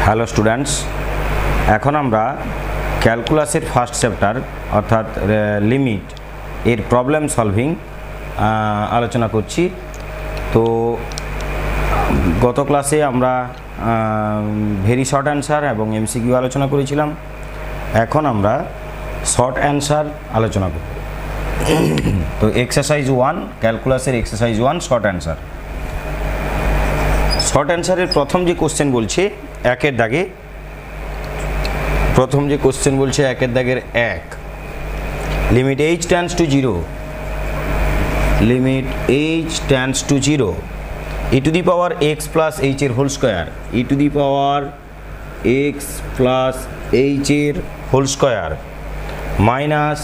Hello students, এখন আমরা ক্যালকুলাসের ফার্স্ট চ্যাপ্টার অর্থাৎ লিমিট এর প্রবলেম সলভিং আলোচনা করছি। তো গত ক্লাসে আমরা ভেরি শর্ট অ্যান্সার এবং এমসিকিউ আলোচনা করেছিলাম। এখন আমরা শর্ট অ্যান্সার আলোচনা করব। তো এক্সারসাইজ 1, ক্যালকুলাসের এক্সারসাইজ 1 শর্ট অ্যান্সার। শর্ট অ্যান্সারের প্রথম যে কোশ্চেন বলছে একের দাগে, প্রথম যে কোশ্চেন বলছে একের দাগের 1, limit h tends to 0, limit h tends to 0 e to the power x plus h এর whole square, e to the power x plus h এর whole square minus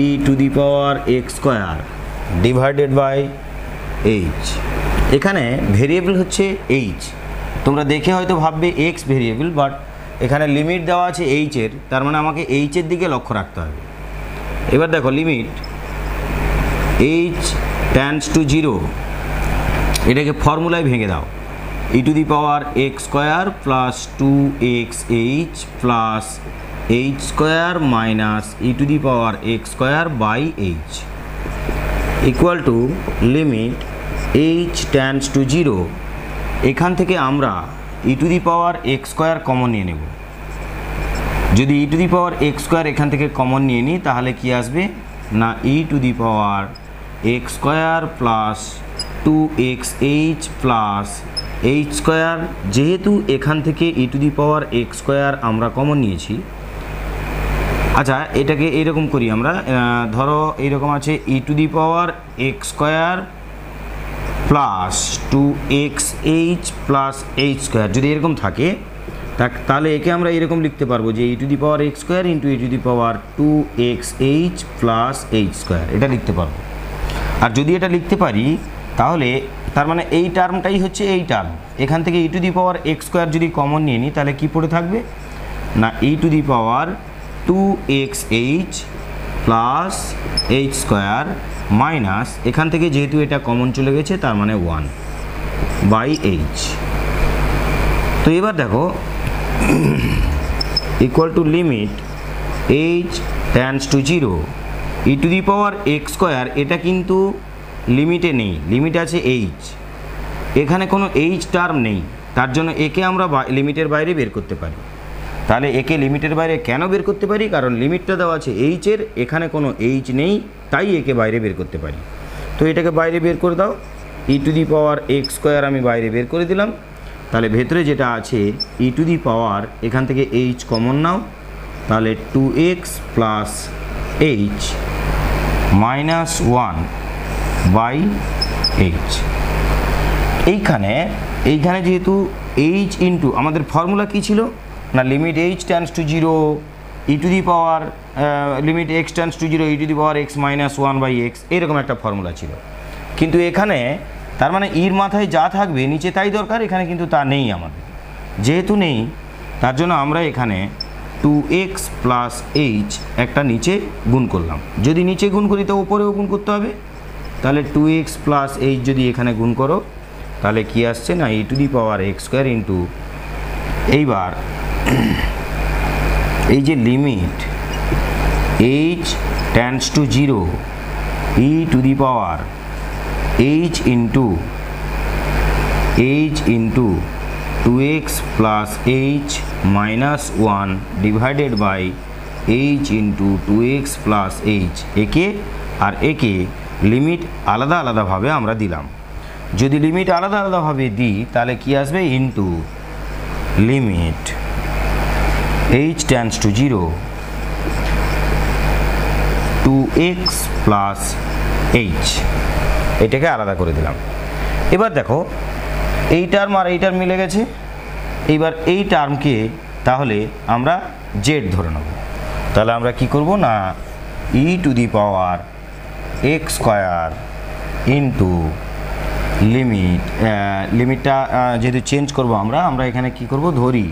e to the power x square divided by h। এখানে variable হচ্ছে h। তোমরা দেখে হয়তো ভাববে x variable, but এখানে limit দেওয়া আছে h এর, তার মানে আমাকে h এর দিকে লক্ষ্য রাখতে হবে। এবার দেখো লিমিট h টেন্ডস টু 0, এটাকে ফর্মুলায় ভেঙে দাও। e to the power x square plus 2xh plus h square minus e to the power x square by h equal to limit h tends to 0। এখান থেকে আমরা e to the power x square common নিয়ে নেব। যদি e to the power x square এখান থেকে common নিয়ে নিই তাহলে কি আসবে না e to the power x square plus 2xh plus h square. যেহেতু এখান থেকে e to the power x square আমরা কমন নিয়েছি, আচ্ছা এটাকে এইরকম করি আমরা, ধরো এইরকম আছে e to the power x square plus 2xh plus h square. যদি এরকম থাকে তাহলে একে আমরা এরকম লিখতে পারবো যে e to the power x square into e to the power 2xh plus h square, এটা লিখতে পারবো। আর যদি এটা লিখতে পারি তাহলে তার মানে এই টার্মটাই হচ্ছে এই টার্ম। এখান থেকে e to the power x square যদি কমন নিয়ে নিই তাহলে কি পড়ে থাকবে না e to the power 2xh plus h square minus এখান থেকে যেহেতু এটা কমন চলে গেছে তার মানে 1 বাই h। তো এবার দেখো equal to limit h tends to 0, e to the power x square এটা কিন্তু লিমিটে নেই, লিমিট আছে h, এখানে কোনো h টার্ম নেই, তার জন্য একে আমরা লিমিটের বাইরে বের করতে পারি। তাহলে একে লিমিটের বাইরে কেন বের করতে পারি? কারণ লিমিটটা দেওয়া আছে h এর, এখানে কোনো h নেই, তাই একে বাইরে বের করতে পারি। তো এটাকে বাইরে বের করে দাও, e to the power x square আমি বাইরে বের করে দিলাম। তাহলে ভেতরে যেটা আছে e টু দি পাওয়ার এখান থেকে h কমন নাও, তাহলে 2x plus h minus 1 by h। এইখানে যেহেতু h ইন্টু আমাদের ফর্মুলা কী ছিল না limit h tends to 0 e to the power limit x tends to 0 e to the power x minus 1 by x, এরকম একটা ফর্মুলা ছিল। কিন্তু এখানে তার মানে ইর মাথায় যা থাকবে নিচে তাই দরকার, এখানে কিন্তু তা নেই আমাদের। যেহেতু নেই তার জন্য আমরা এখানে 2x প্লাস h একটা নিচে গুণ করলাম। যদি নিচে গুণ করি তো উপরেও গুণ করতে হবে, তাহলে 2x প্লাস h যদি এখানে গুণ করো তাহলে কি আসছে না e to the power x square into, এইবার এই যে limit h tends to 0 e to the power h into 2x plus h minus 1 divided by h into 2x plus h, একে আর একে লিমিট আলাদা আলাদাভাবে আমরা দিলাম। যদি লিমিট আলাদা আলাদাভাবে দিই তাহলে কি আসবে into limit h tends to 0 2x plus h, এটাকে আলাদা করে দিলাম। এবার দেখো এই টার্ম আর এই টার্ম মিলে গেছে। এইবার এই টার্মকে তাহলে আমরা z ধরে নেব। তাহলে আমরা কি করব না e to the power x square into লিমিটটা যেহেতু চেঞ্জ করব আমরা এখানে কি করব ধরি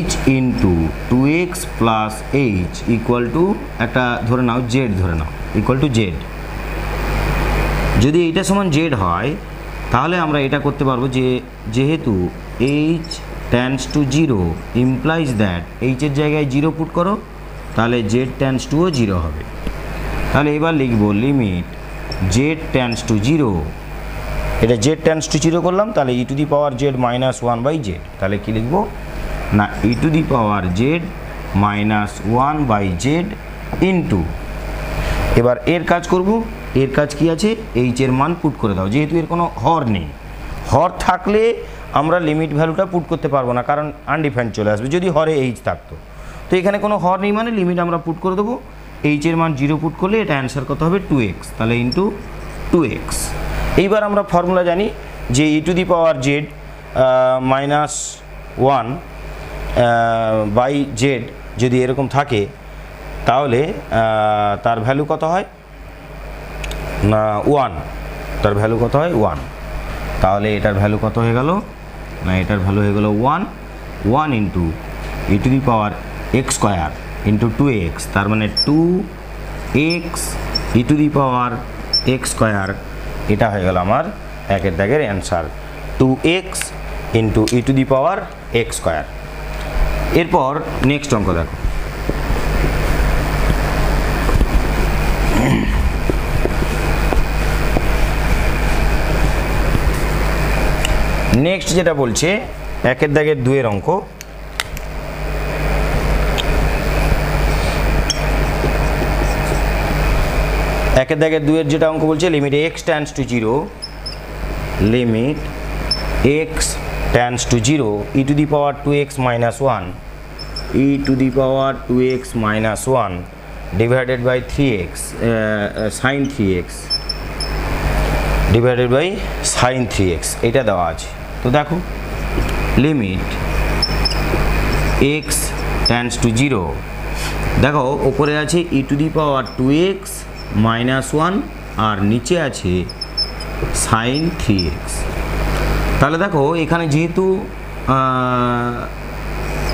h into 2x plus h equal to একটা ধরে নাও z ধরে নাও ইকুয়াল টু z। যদি এইটা সমান z হয় তাহলে আমরা এটা করতে পারবো যে যেহেতু h tends to 0 implies that h এর জায়গায় 0 পুট করো, তাহলে z tends to ও 0 হবে। তাহলে এবার লিখব লিমিট z tends to 0, এটা z tends to 0 করলাম, তাহলে e to the power z minus 1/z, তাহলে কি লিখব না e to the power z minus 1/z into, এবার এর কাজ করব, এর কাজ কি আছে, h এর মান পুট করে দাও, যেহেতু এর কোনো হর নেই, হর থাকলে আমরা লিমিট ভ্যালুটা পুট করতে পারবো না, কারণ আনডিফাইন্ড চলে আসবে যদি হরে h থাকতো। তো এখানে কোনো হর নেই মানে লিমিট আমরা পুট করে দেবো, h এর মান 0 পুট করলে এটা অ্যান্সার কত হবে 2x, তাহলে ইন্টু 2x। এইবার আমরা ফর্মুলা জানি যে e to the power z minus 1/z যদি এরকম থাকে তাহলে তার ভ্যালু কত হয় না 1, তার ভ্যালু কত হয় 1, তাহলে এটার ভ্যালু কত হয়ে গেল না এটার ভ্যালু হয়ে গেল 1 into e to the power x square into 2x, তার মানে 2x e to the power x square, এটা হয়ে গেল আমার একের দাগের answer 2x into e to the power x square. এরপর নেক্সট অঙ্ক দেখো, নেক্সট যেটা বলছে একের দাগের 2 এর অঙ্ক, একের দাগের 2 এর যেটা অঙ্ক বলছে limit x tends to 0, limit x tends to 0 e to the power 2x minus 1, e to the power 2x minus 1 divided by 3x sine 3x divided by sine 3x, এটা দেওয়া আছে। তো দেখো লিমিট x tends to 0, দেখো ওপরে আছে e to the power 2x minus 1 আর নিচে আছে সাইন 3x। তাহলে দেখো এখানে যেহেতু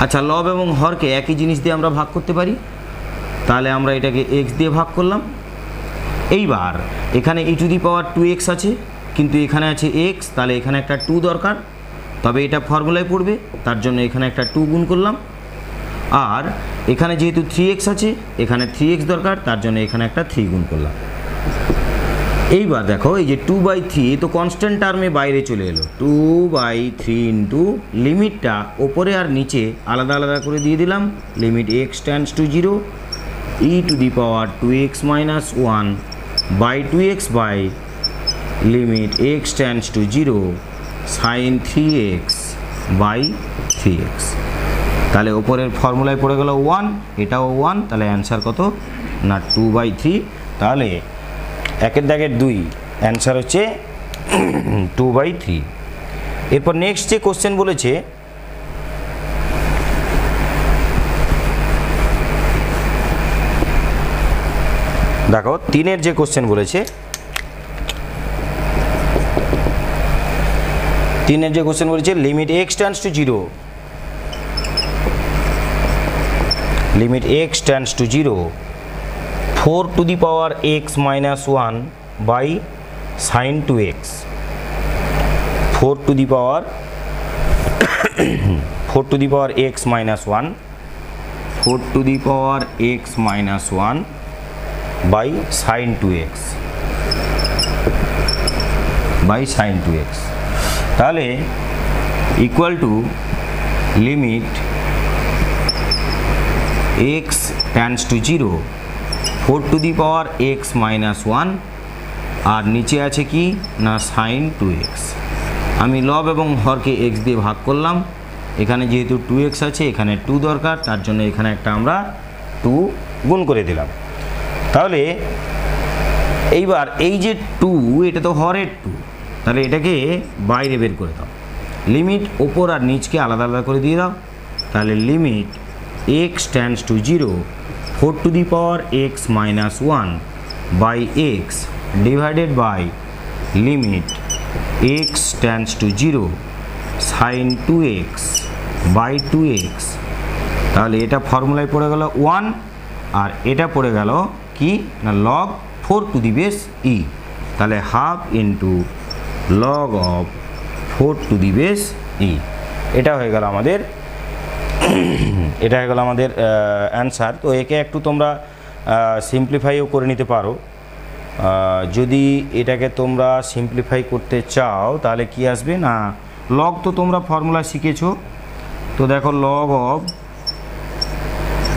আচ্ছা লব এবং হরকে একই জিনিস দিয়ে আমরা ভাগ করতে পারি, তাহলে আমরা এটাকে x দিয়ে ভাগ করলাম। এইবার এখানে e to the power 2x আছে কিন্তু এখানে আছে x, তাহলে এখানে একটা 2 দরকার, তবে এটা ফর্মুলায় পড়বে, তার জন্য এখানে একটা 2 গুণ করলাম। আর এখানে যেহেতু 3x আছে এখানে 3x দরকার, তার জন্য এখানে একটা 3 গুণ করলাম। এইবার দেখো এই যে 2/3 তো কনস্ট্যান্ট টার্মে বাইরে চলে এলো, 2/3 ইন্টু লিমিটটা ওপরে আর নিচে আলাদা আলাদা করে দিয়ে দিলাম, limit x tends to 0 e to the power 2x minus 1 by 2x by limit x tends to 0 sine 3x by 3x। তাহলে ওপরের ফর্মুলায় পড়ে গেল 1, এটাও 1, তাহলে অ্যান্সার কত না 2/3, তাহলে একের দাগের 2 অ্যান্সার হচ্ছে 2/3। এরপর নেক্সট যে কোশ্চেন বলেছে দেখো 3-এর যে কোশ্চেন বলেছে, 3-এর যে কোশ্চেন বলেছে limit x tends to 0, limit x tends to 0 4 to the power x minus 1 by sine 2x, 4 to the power x minus 1, 4 to the power x minus 1 by sine 2x by sine 2x, তাহলে equal to limit x tends to 0 4 to the power x minus 1 আর নিচে আছে কি না sign 2x। আমি লব এবং হরকে x দিয়ে ভাগ করলাম, এখানে যেহেতু 2x আছে এখানে 2 দরকার, তার জন্য এখানে একটা আমরা 2 গুণ করে দিলাম। তাহলে এইবার এই যে 2 এটা তো হরের 2, তাহলে এটাকে বাইরে বের করে দাও, লিমিট ওপর আর নিচকে আলাদা আলাদা করে দিয়ে দাও, তাহলে limit x tends to 0 4 to the power x minus 1 by x divided by limit x tends to 0 sine 2x by 2x, তাহলে এটা ফর্মুলায় পড়ে গেল 1 আর এটা পড়ে গেল কি না log 4 to the base e, তাহলে half into log of 4 to the base e. এটা হয়ে গেল আমাদের অ্যান্সার। তো একে একটু তোমরা সিম্পলিফাইও করে নিতে পারো। যদি এটাকে তোমরা সিম্পলিফাই করতে চাও তাহলে কি আসবে না, লগ তো তোমরা ফর্মুলা শিখেছো। তো দেখো log of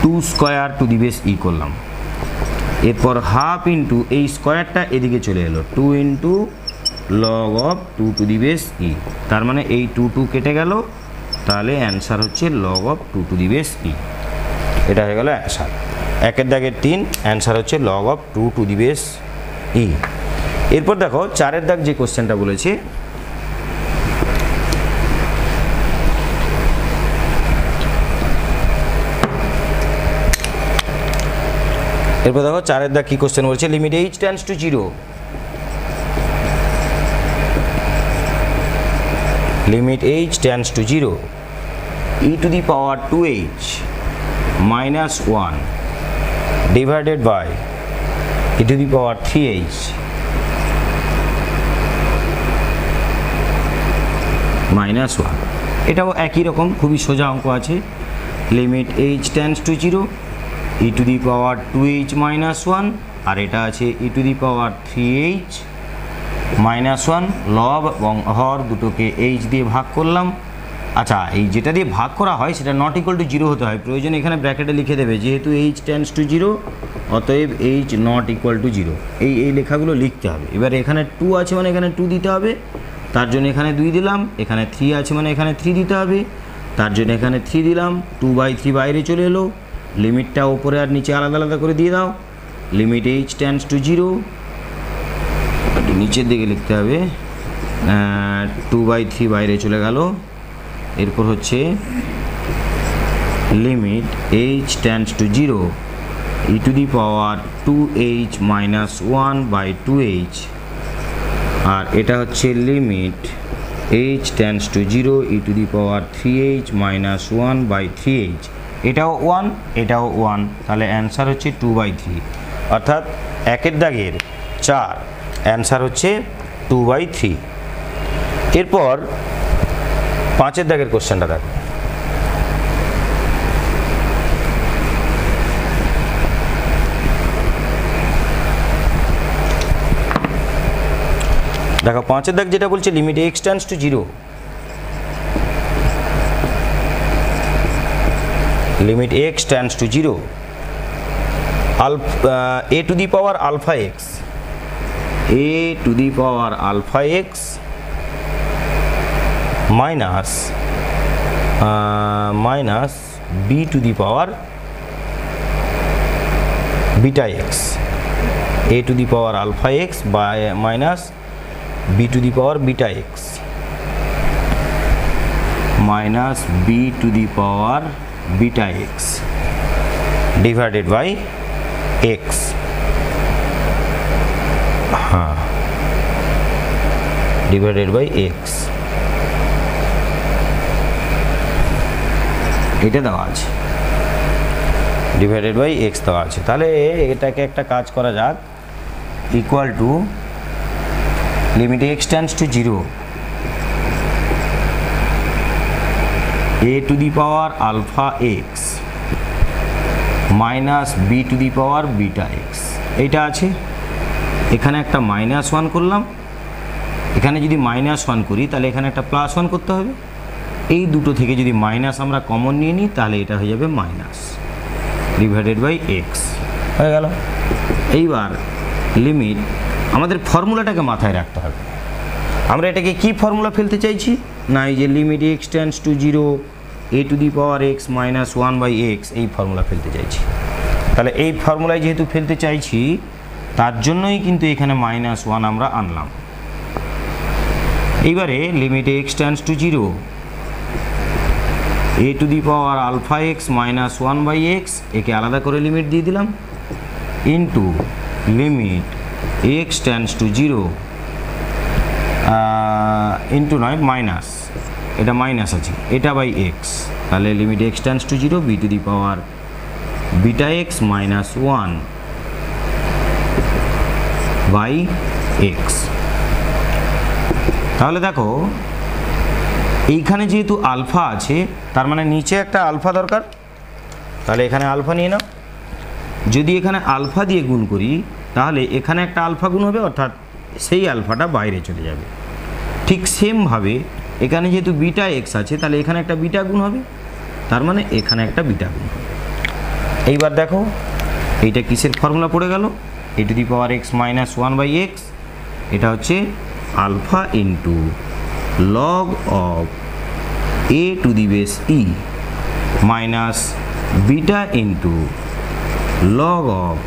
2 square to the base e করলাম, এরপর হাফ ইন্টু এই স্কোয়ারটা এদিকে চলে এলো 2 into log of 2 to the base e. তার মানে এই 2 কেটে গেল, তাহলে অ্যান্সার হচ্ছে log of 2 to the base e. এটা হয়ে গেল অ্যান্সার। 1 দাগের 3, অ্যান্সার হচ্ছে log of 2 to the base e. এরপর দেখো 4 দাগ যে কোশ্চেনটা বলেছে, এরপর দেখো 4 দাগ কি কোশ্চেন বলছে, limit h tends to 0, limit h tends to 0 e to the power 2h minus 1 divided by e to the power 3h minus 1। এটাও একই রকম, খুবই সোজা অঙ্ক আছে। Limit h tends to 0 e to the power 2h minus 1, আর এটা আছে e to the power 3h minus 1। লব এবং হর দুটোকে h দিয়ে ভাগ করলাম। আচ্ছা, এই যেটা দিয়ে ভাগ করা হয় সেটা নট ইকুয়াল টু 0 হতে হয়, প্রয়োজন এখানে ব্র্যাকেটে লিখে দেবে, যেহেতু h টেন্ডস টু 0 অতএব h নট ইকুয়াল টু 0, এই লেখাগুলো লিখতে হবে। এবার এখানে 2 আছে মানে এখানে 2 দিতে হবে, তার জন্য এখানে 2 দিলাম। এখানে 3 আছে মানে এখানে 3 দিতে হবে, তার জন্য এখানে 3 দিলাম। 2/3 বাইরে চলে এলো, লিমিটটা উপরে আর নিচে আলাদা আলাদা করে দিয়ে দাও। লিমিট h টেন্ডস টু 0, একটু নিচের দিকে লিখতে হবে, 2/3 বাইরে চলে গেল। এরপর হচ্ছে limit h tends to 0 e to the power 2h minus 1/2h, আর এটা হচ্ছে limit h tends to 0 e to the power 3h minus 1/3h। এটাও 1, এটাও 1, তাহলে অ্যান্সার হচ্ছে 2/3, অর্থাৎ 1 দাগের 4 অ্যান্সার হচ্ছে 2/3। এরপর 5 দাগের কোশ্চেনটা দেখো, দেখো 5 দাগ যেটা বলছে limit x tends to 0, limit x tends to 0 a to the power alpha x, a to the power alpha x minus b to the power beta x, a to the power alpha x minus b to the power beta x minus b to the power beta x divided by x। হ্যাঁ, divided by x, এটা দেওয়া আছে, divided by x দেওয়া আছে। তাহলে এটাকে একটা কাজ করা যাক, equal to limit x tends to 0 a to the power alpha x minus b to the power beta x, এইটা আছে। এখানে একটা -1 করলাম, এখানে যদি -1 করি তাহলে এখানে একটা +1 করতে হবে। এই দুটো থেকে যদি মাইনাস আমরা কমন নিয়ে নিই তাহলে এটা হয়ে যাবে মাইনাস ডিভাইডেড বাই x হয়ে গেল। এইবার লিমিট, আমাদের ফর্মুলাটাকে মাথায় রাখতে হবে। আমরা এটাকে কি ফর্মুলা ফেলতে চাইছি না, এই যে limit x tends to 0 a to the power x minus 1/x, এই ফর্মুলা ফেলতে চাইছি। তাহলে এই ফর্মুলায় যেহেতু ফেলতে চাইছি তার জন্যই কিন্তু এখানে -1 আমরা আনলাম। এইবারে limit x tends to 0 a to the power alpha x minus 1/x, একে আলাদা করে লিমিট দিয়ে দিলাম, into limit x tends to 0 into নয় মাইনাস, এটা মাইনাস আছে, এটা বাই x, তাহলে limit x tends to 0 b to the power beta x minus 1/x। তাহলে দেখো এইখানে যেহেতু আলফা আছে, তার মানে নিচে একটা আলফা দরকার, তাহলে এখানে আলফা নিয়ে নাও। যদি এখানে আলফা দিয়ে গুণ করি তাহলে এখানে একটা আলফা গুণ হবে, অর্থাৎ সেই আলফাটা বাইরে চলে যাবে। ঠিক সেমভাবে এখানে যেহেতু বিটা এক্স আছে, তাহলে এখানে একটা বিটা গুণ হবে, তার মানে এখানে একটা বিটা গুণ হবে। এইবার দেখো এইটা কিসের ফর্মুলা পড়ে গেল, a to the power x minus one by x, এটা হচ্ছে alpha into log of a to the base e minus beta into log of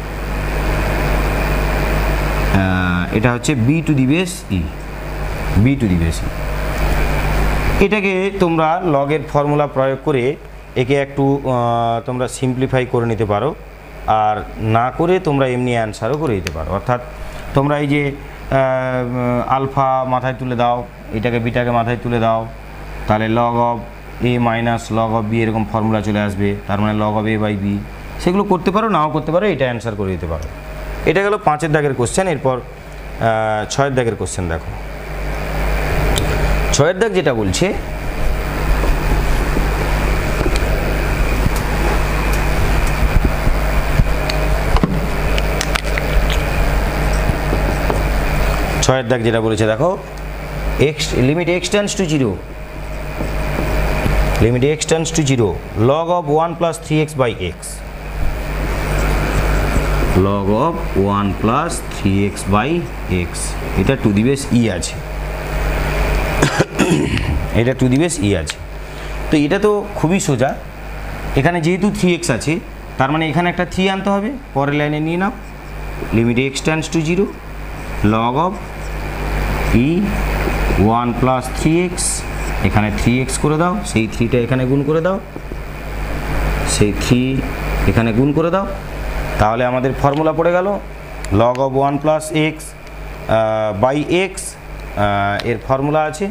এটা হচ্ছে b to the base e, b to the base e. এটাকে তোমরা লগের formula প্রয়োগ করে একে একটু তোমরা সিম্পলিফাই করে নিতে পারো, আর না করে তোমরা এমনি অ্যান্সারও করে দিতে পারো। অর্থাৎ তোমরা এই যে আলফা মাথায় তুলে দাও, এটাকে বিটাকে মাথায় তুলে দাও, তাহলে log of a minus log of b এরকম ফর্মুলা চলে আসবে, তার মানে log of a by b. সেগুলো করতে পারো, নাও করতে পারো, এটা অ্যান্সার করে দিতে পারো। এটা গেল 5-এর দাগের কোশ্চেন। এরপর 6-এর দাগের কোশ্চেন দেখো। 6-এর দাগ যেটা বলছে, ছয়ের দাগ যেটা বলেছে দেখো, x limit x tends to 0, limit x tends to 0 log of 1 plus 3x by x, log of 1 plus 3x by x, এটা টু দি বেস ই আছে, এটা টু দি বেস ই আছে। তো এটা তো খুবই সোজা, এখানে যেহেতু 3x আছে, তার মানে এখানে একটা 3 আনতে হবে, পরের লাইনে নিয়ে নাও, limit x tends to 0 log of e 1 plus 3x, এখানে 3x করে দাও, সেই 3টা এখানে গুণ করে দাও, সেই 3 এখানে গুণ করে দাও, তাহলে আমাদের ফর্মুলা পড়ে গেল log of 1 plus x by x, এর ফর্মুলা আছে,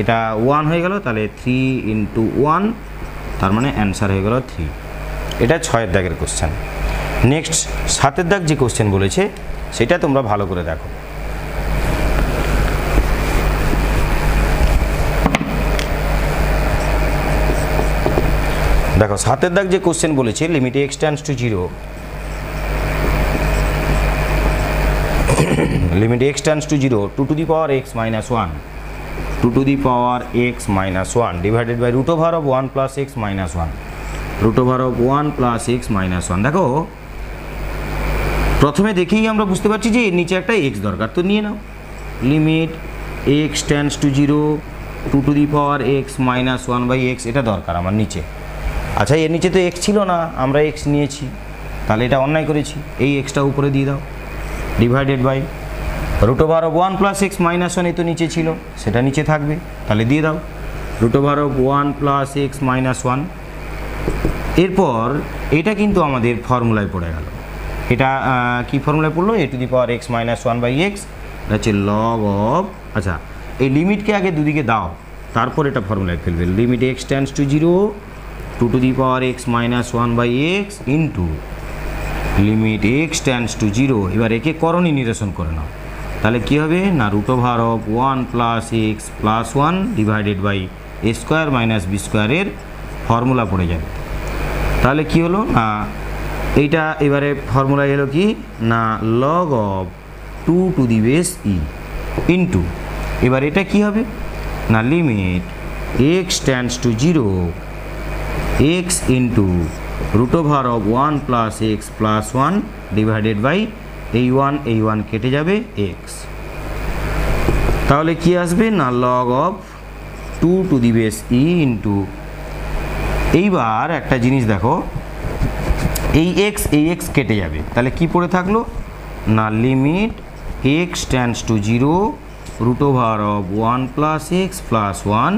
এটা 1 হয়ে গেল, তাহলে 3 ইন্টু 1, তার মানে অ্যান্সার হয়ে গেল 3। এটা 6-এর দাগের কোশ্চেন। নেক্সট 7-এর দাগ যে কোশ্চেন বলেছে সেটা তোমরা ভালো করে দেখো। দেখো 7-এর দাগ যে কোশ্চেন বলেছে, limit x tends to 0, limit x tends to 0 2 to the power x minus 1, 2 to the power x minus 1 divided by root over of 1 plus x minus 1, root over of 1 plus x minus 1। দেখো প্রথমে দেখেই আমরা বুঝতে পারছি যে এর নিচে একটা এক্স দরকার, তো নিয়ে নাও, limit x tends to 0 2 to the power x minus 1 by x, এটা দরকার আমার নিচে। আচ্ছা এর নিচে তো এক্স ছিল না, আমরা এক্স নিয়েছি, তাহলে এটা অন্যায় করেছি, এই এক্সটা উপরে দিয়ে দাও, divided by root over of 1 plus x minus 1, এই তো নিচে ছিল, সেটা নিচে থাকবে, তাহলে দিয়ে দাও root over of 1 plus x minus 1। এরপর এটা কিন্তু আমাদের ফর্মুলায় পড়ে গেল, এটা কি ফর্মুলায় পড়লো, a to the power x minus 1 by x, এটা হচ্ছে লগ অফ, আচ্ছা এই লিমিটকে আগে দুদিকে দাও, তারপর এটা ফর্মুলায় ফেলবে, limit x tends to 0 2 to the power x minus 1 by x into limit x tends to 0। এবার একে করণী নিরসন করে নাও, তাহলে কী হবে না, root over of 1 plus x plus 1 divided by a square minus b স্কোয়ারের ফর্মুলা পড়ে যাবে। তাহলে কি হলো না, এইটা এবারে ফর্মুলা এলো কি না, log of 2 to the base e into, এবার এটা কি হবে না, limit x tends to 0 x into root over of 1 plus x plus 1 divided by এই 1 কেটে যাবে এক্স, তাহলে কি আসবে না, log of 2 to the base e into, এইবার একটা জিনিস দেখো, এই এক্স কেটে যাবে, তাহলে কি পড়ে থাকলো না, limit x tends to 0 root over of 1 plus x plus 1,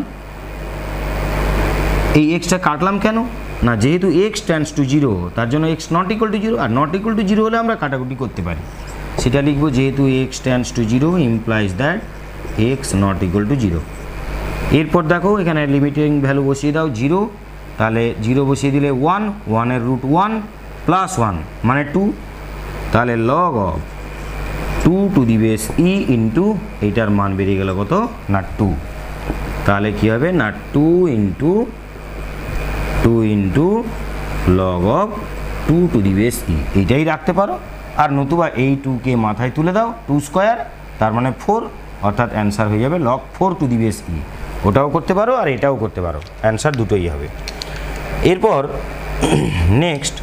এই এক্সটা কাটলাম কেন না, যেহেতু এক্স টেন্ডস টু 0 তার জন্য x not equal to 0, are not equal to 0 হলে আমরা কাটাকুটি করতে পারি, সেটা লিখবো, যেহেতু x tends to 0 implies that x not equal to 0। এরপর দেখো এখানে লিমিটিং ভ্যালু বসিয়ে দাও 0, তাহলে 0 বসিয়ে দিলে 1 এর রুট 1 প্লাস 1 মানে 2, তাহলে log of 2 to the base e into এইটার মান বেরিয়ে গেল কত না 2, তাহলে কী হবে না 2 into log of 2 to the base e, এইটাই রাখতে পারো। আর নতুবা এই 2কে মাথায় তুলে দাও 2 স্কোয়ার, তার মানে 4, অর্থাৎ অ্যান্সার হয়ে যাবে লগ 4 টু দি বেস ই। ওটাও করতে পারো আর এটাও করতে পারো, অ্যান্সার দুটোই হবে। এরপর নেক্সট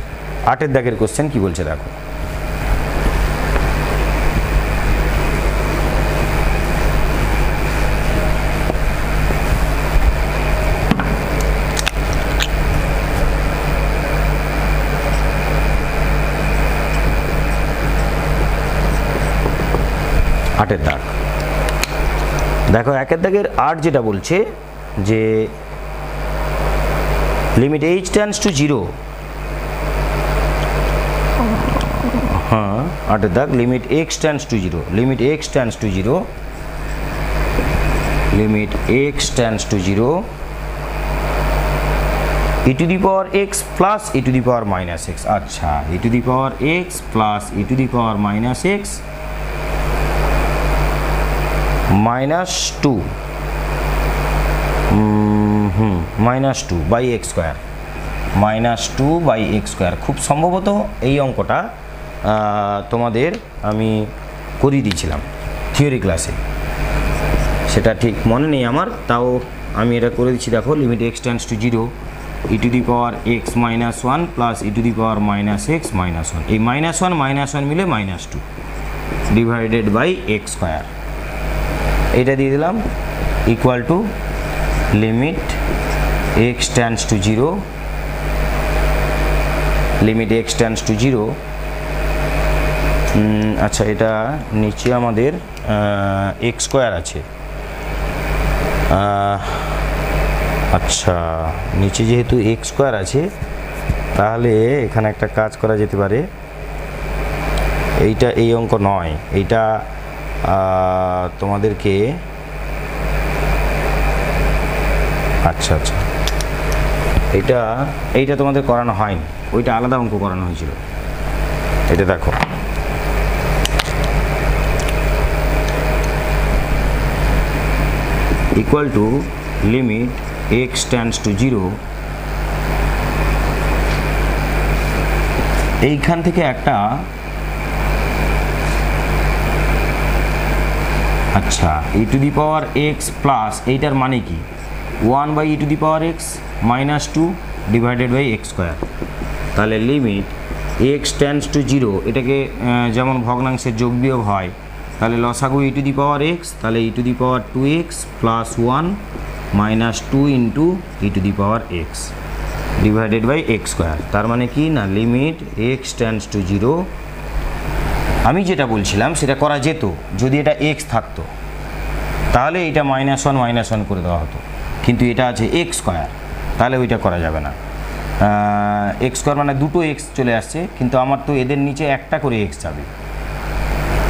8 দাগের কোশ্চেন কি বলছে দেখো। আটের দাগ দেখো, 1 দাগের 8 যেটা বলছে যে লিমিট h টেন্ডস টু 0, হ্যাঁ 8 দাগ limit x tends to 0, limit x tends to 0, limit x tends to 0 e to the power x plus e to the power minus x। আচ্ছা, e to the power x plus e to the power minus x minus 2 minus 2 by x square, minus 2 by x square. খুব সম্ভবত এই অঙ্কটা তোমাদের আমি করিয়ে দিয়েছিলাম theory ক্লাসে, সেটা ঠিক মনে নেই আমার, তাও আমি এটা করে দিচ্ছি। দেখো limit x tends to 0 e to the power x minus 1 plus e to the power minus x minus 1, এই মাইনাস 1 মিলে minus 2 divided by x square, এটা দিয়ে দিলাম equal to limit x tends to 0, limit x tends to 0। আচ্ছা, এটা নিচে আমাদের x square আছে, আচ্ছা নিচে যেহেতু এক্স স্কোয়ার আছে তাহলে এখানে একটা কাজ করা যেতে পারে, এইটা এই অঙ্ক নয়, এইটা তোমাদেরকে আচ্ছা এইটা তোমাদের করানো হয়নি, ওইটা আলাদা অঙ্ক করানো হয়েছিল। এটা দেখো equal to limit x tends to 0, এইখান থেকে একটা আচ্ছা e to the power x plus এইটার মানে কি 1 by e to the power x minus 2 divided by x square. তাহলে লিমিট এক্স টেন্ডস টু 0, এটাকে যেমন ভগ্নাংশের যোগ বিয়োগ হয়, তাহলে লসাগু ই টু দি পাওয়ার এক্স, তাহলে e to the power 2x plus 1 minus 2 into e to the power x divided by x square. তার মানে কি না লিমিট এক্স টেন্ডস টু 0, আমি যেটা বলছিলাম সেটা করা যেত যদি এটা এক্স থাকতো, তাহলে এটা মাইনাস 1 করে দেওয়া হতো, কিন্তু এটা আছে এক্স স্কোয়ার, তাহলে ওইটা করা যাবে না। এক্স স্কোয়ার মানে দুটো এক্স চলে আসছে, কিন্তু আমার তো এদের নিচে একটা করে এক্স যাবে।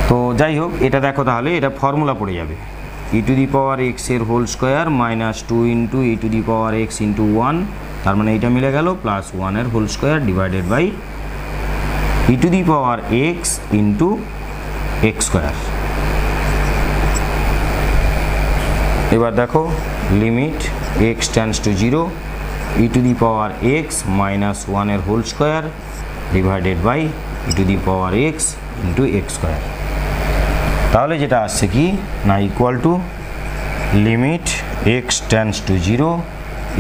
তো যাই হোক, এটা দেখো তাহলে এটা ফর্মুলা পড়ে যাবে e to the power x এর whole square minus 2 into e to the power x into 1, তার মানে এইটা মিলে গেল প্লাস 1 এর whole square divided by e to the power x into x square. এবার দেখো limit x tends to 0 e to the power x minus 1 এর whole square divided by e to the power x into x square. তাহলে যেটা আসছে কি না equal to limit x tends to 0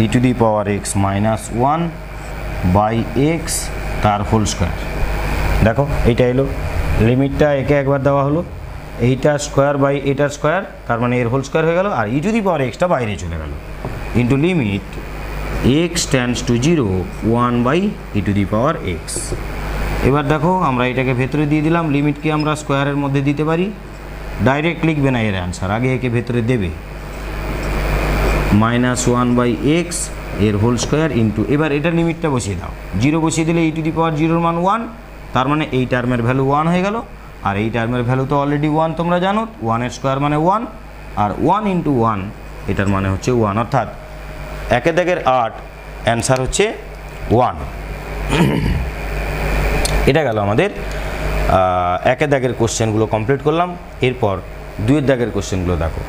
e to the power x minus 1 by x তার whole square. দেখো এইটা এলো, লিমিটটা একে একবার দেওয়া হলো, এইটা স্কোয়ার বাই এটার স্কোয়ার, তার মানে এর হোল স্কোয়ার হয়ে গেল, আর ই টু দি পাওয়ার এক্সটা বাইরে চলে গেল into limit x tends to 0 1 by e to the power x. এবার দেখো আমরা এটাকে ভেতরে দিয়ে দিলাম, লিমিটকে আমরা স্কোয়ারের মধ্যে দিতে পারি, ডাইরেক্ট লিখবে না এর অ্যান্সার, আগে একে ভেতরে দেবে মাইনাস 1 বাই এক্স এর হোল স্কোয়ার ইন্টু, এবার এটার লিমিটটা বসিয়ে দাও, 0 বসিয়ে দিলে ই টু দি পাওয়ার 0 মান 1, তার মানে এই টার্মের ভ্যালু 1 হয়ে গেল, আর এই টার্মের ভ্যালু তো অলরেডি 1 তোমরা জানো, 1 এর স্কোয়ার মানে 1, আর 1 ইন্টু 1 এটার মানে হচ্ছে 1, অর্থাৎ 1 দাগের 8 অ্যান্সার হচ্ছে 1। এটা গেল আমাদের একের দাগের কোশ্চেনগুলো কমপ্লিট করলাম। এরপর দুইয়ের দাগের কোশ্চেনগুলো দেখো।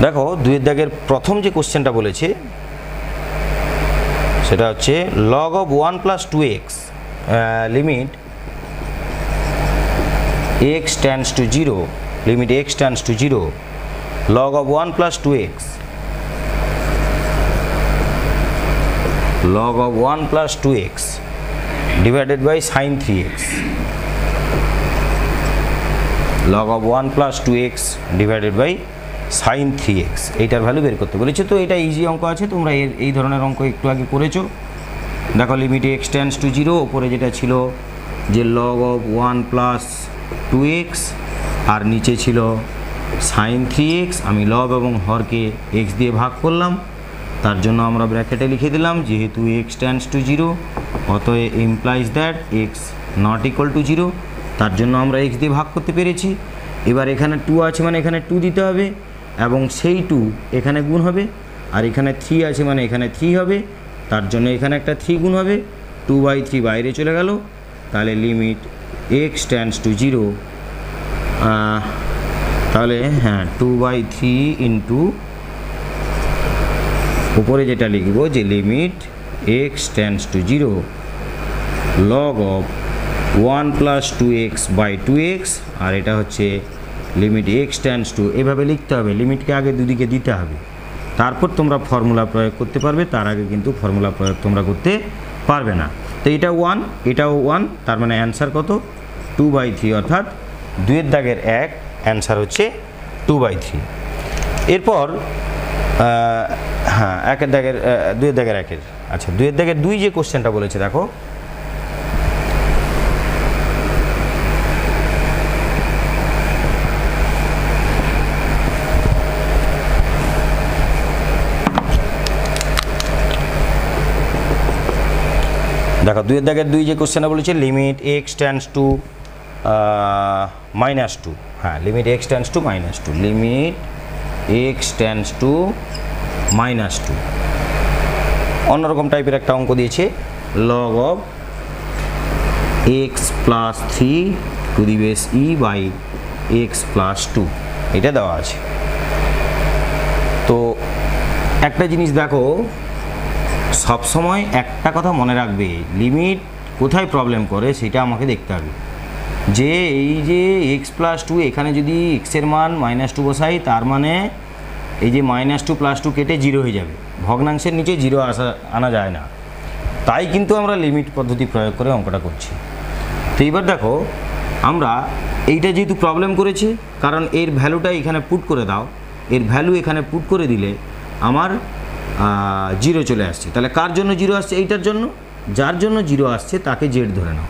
দেখো দুইয়ের দাগের প্রথম যে কোশ্চেনটা বলেছে সেটা হচ্ছে log of 1 plus 2x limit x tends to 0, limit x tends to 0, log of 1 plus 2x, log of 1 plus 2x divided by sin 3x, log of 1 plus 2x divided by sin 3x, এইটার value বের করতে বলেছে। তো এটা easy অঙ্ক আছে, তোমরা এই ধরনের অঙ্ক একটু আগে করেছো। দেখো লিমিট x tends to 0, ওপরে যেটা ছিল যে log of 1 plus 2x আর নিচে ছিল sin 3x, আমি লব এবং হরকে x দিয়ে ভাগ করলাম, তার জন্য আমরা ব্র্যাকেটে লিখে দিলাম যেহেতু x tends to 0 অতএব implies that x not equal to 0, তার জন্য আমরা x দিয়ে ভাগ করতে পেরেছি। এবার এখানে 2 আছে মানে এখানে 2 দিতে হবে এবং সেই 2 এখানে গুণ হবে, আর এখানে 3 আছে মানে এখানে 3 হবে, তার জন্য এখানে একটা 3 গুণ হবে, 2/3 বাইরে চলে গেল। তাহলে লিমিট x tends to 0, তাহলে হ্যাঁ 2/3 ইন্টু উপরে যেটা লিখব যে limit x tends to 0 log of 1 plus 2x by 2x, আর এটা হচ্ছে লিমিট x tends to, এভাবে লিখতে হবে, লিমিটকে আগে দুদিকে দিতে হবে, তারপর তোমরা ফর্মুলা প্রয়োগ করতে পারবে, তার আগে কিন্তু ফর্মুলা প্রয়োগ তোমরা করতে পারবে না। তো এটা 1, এটাও 1, তার মানে অ্যান্সার কত 2/3, অর্থাৎ দুইয়ের দাগের 1 অ্যান্সার হচ্ছে 2/3। এরপর হ্যাঁ একের দাগের দুইয়ের দাগের 1-এর, আচ্ছা দুইয়ের দাগের 2 যে কোশ্চেনটা বলেছে দেখো, দেখো দুইয়ের দাগের 2 যে কোশ্চেনটা বলেছে লিমিট x tends to -2, হ্যাঁ limit x tends to -2, limit x tends to -2, অন্যরকম টাইপের একটা অঙ্ক দিয়েছে log of x plus 3 to the base e by x plus 2, এটা দেওয়া আছে। তো একটা জিনিস দেখো, সবসময় একটা কথা মনে রাখবে, লিমিট কোথায় প্রবলেম করে সেটা আমাকে দেখতে হবে। যে এই যে x প্লাস 2, এখানে যদি x এর মান -2 বসাই, তার মানে এই যে -2 + 2 কেটে 0 হয়ে যাবে, ভগ্নাংশের নিচে 0 আনা যায় না, তাই কিন্তু আমরা লিমিট পদ্ধতি প্রয়োগ করে অঙ্কটা করছি। তো এবার দেখো আমরা এইটা যেহেতু প্রবলেম করেছি, কারণ এর ভ্যালুটা এখানে পুট করে দাও, এর ভ্যালু এখানে পুট করে দিলে আমার 0 চলে আসছে। তাহলে কার জন্য 0 আসছে? এইটার জন্য, যার জন্য 0 আসছে তাকে z ধরে নাও,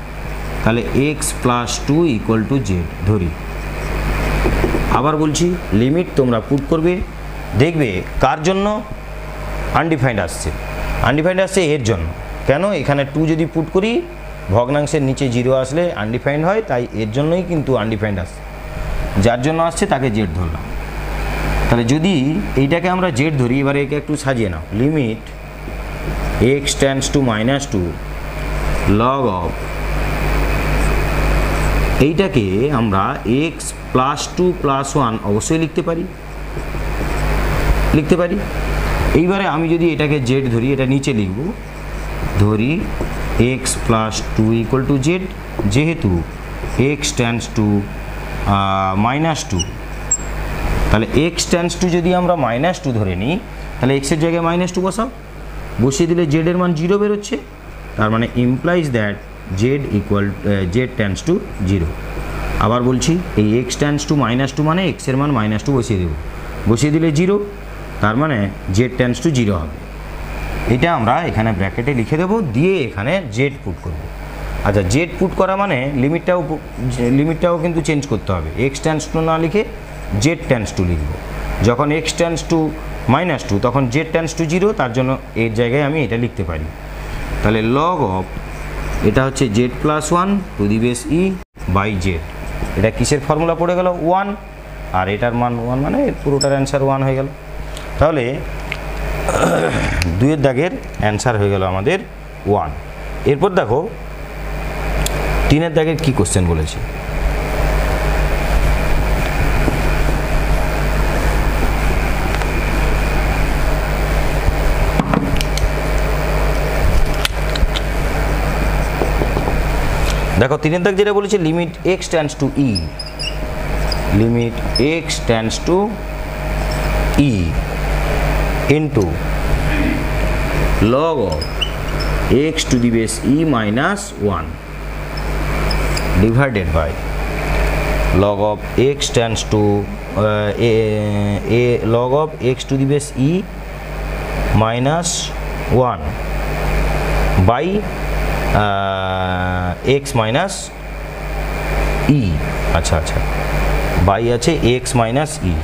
তাহলে x plus 2 equal to z ধরি। আবার বলছি লিমিট তোমরা পুট করবে, দেখবে কার জন্য আনডিফাইন্ড আসছে, আনডিফাইন্ড আসছে এর জন্য। কেন? এখানে 2 যদি পুট করি ভগ্নাংশের নিচে 0 আসলে আনডিফাইন্ড হয়, তাই এর জন্যই কিন্তু আনডিফাইন্ড আসছে, যার জন্য আসছে তাকে z ধরলাম। তাহলে যদি এইটাকে আমরা z ধরি, এবারে একে একটু সাজিয়ে নাও, limit x tends to -2 log of, এইটাকে আমরা x plus 2 plus 1 অবশ্যই লিখতে পারি। এইবারে আমি যদি এটাকে z ধরি, এটা নিচে লিখব, ধরি x plus 2 equal to z, যেহেতু x tends to -2, তাহলে x tends to যদি আমরা -2 ধরে নিই, তাহলে x এর জায়গায় -2 বসাও, বসিয়ে দিলে z এর মান 0 বেরোচ্ছে, তার মানে implies that z tends to 0। আবার বলছি এই x tends to -2 মানে x এর মান -2 বসিয়ে দেব, বসিয়ে দিলে 0, তার মানে z tends to 0 হবে। এটা আমরা এখানে ব্র্যাকেটে লিখে দেব, দিয়ে এখানে z পুট করব। আচ্ছা z পুট করা মানে লিমিটটাও কিন্তু চেঞ্জ করতে হবে, x tends to না লিখে z tends to লিখব। যখন x tends to -2 তখন z tends to 0, তার জন্য এর জায়গায় আমি এটা লিখতে পারি। তাহলে log of এটা হচ্ছে z plus one to the base e by z. এটা কিসের ফর্মুলা পড়ে গেল? ওয়ান, আর এটার মান ওয়ান, মানে পুরোটার অ্যান্সার ওয়ান হয়ে গেল। তাহলে দুইয়ের দাগের অ্যান্সার হয়ে গেল আমাদের ওয়ান। এরপর দেখো তিনের দাগের কি কোশ্চেন বলেছে। দেখো তিনের দাগ যেটা বলেছে, limit x tends to E, limit x tends to E into log of x to the base e minus 1 divided by log of x tends to log of x to the base e minus 1 by x minus e। আচ্ছা আচ্ছা, by আছে x minus e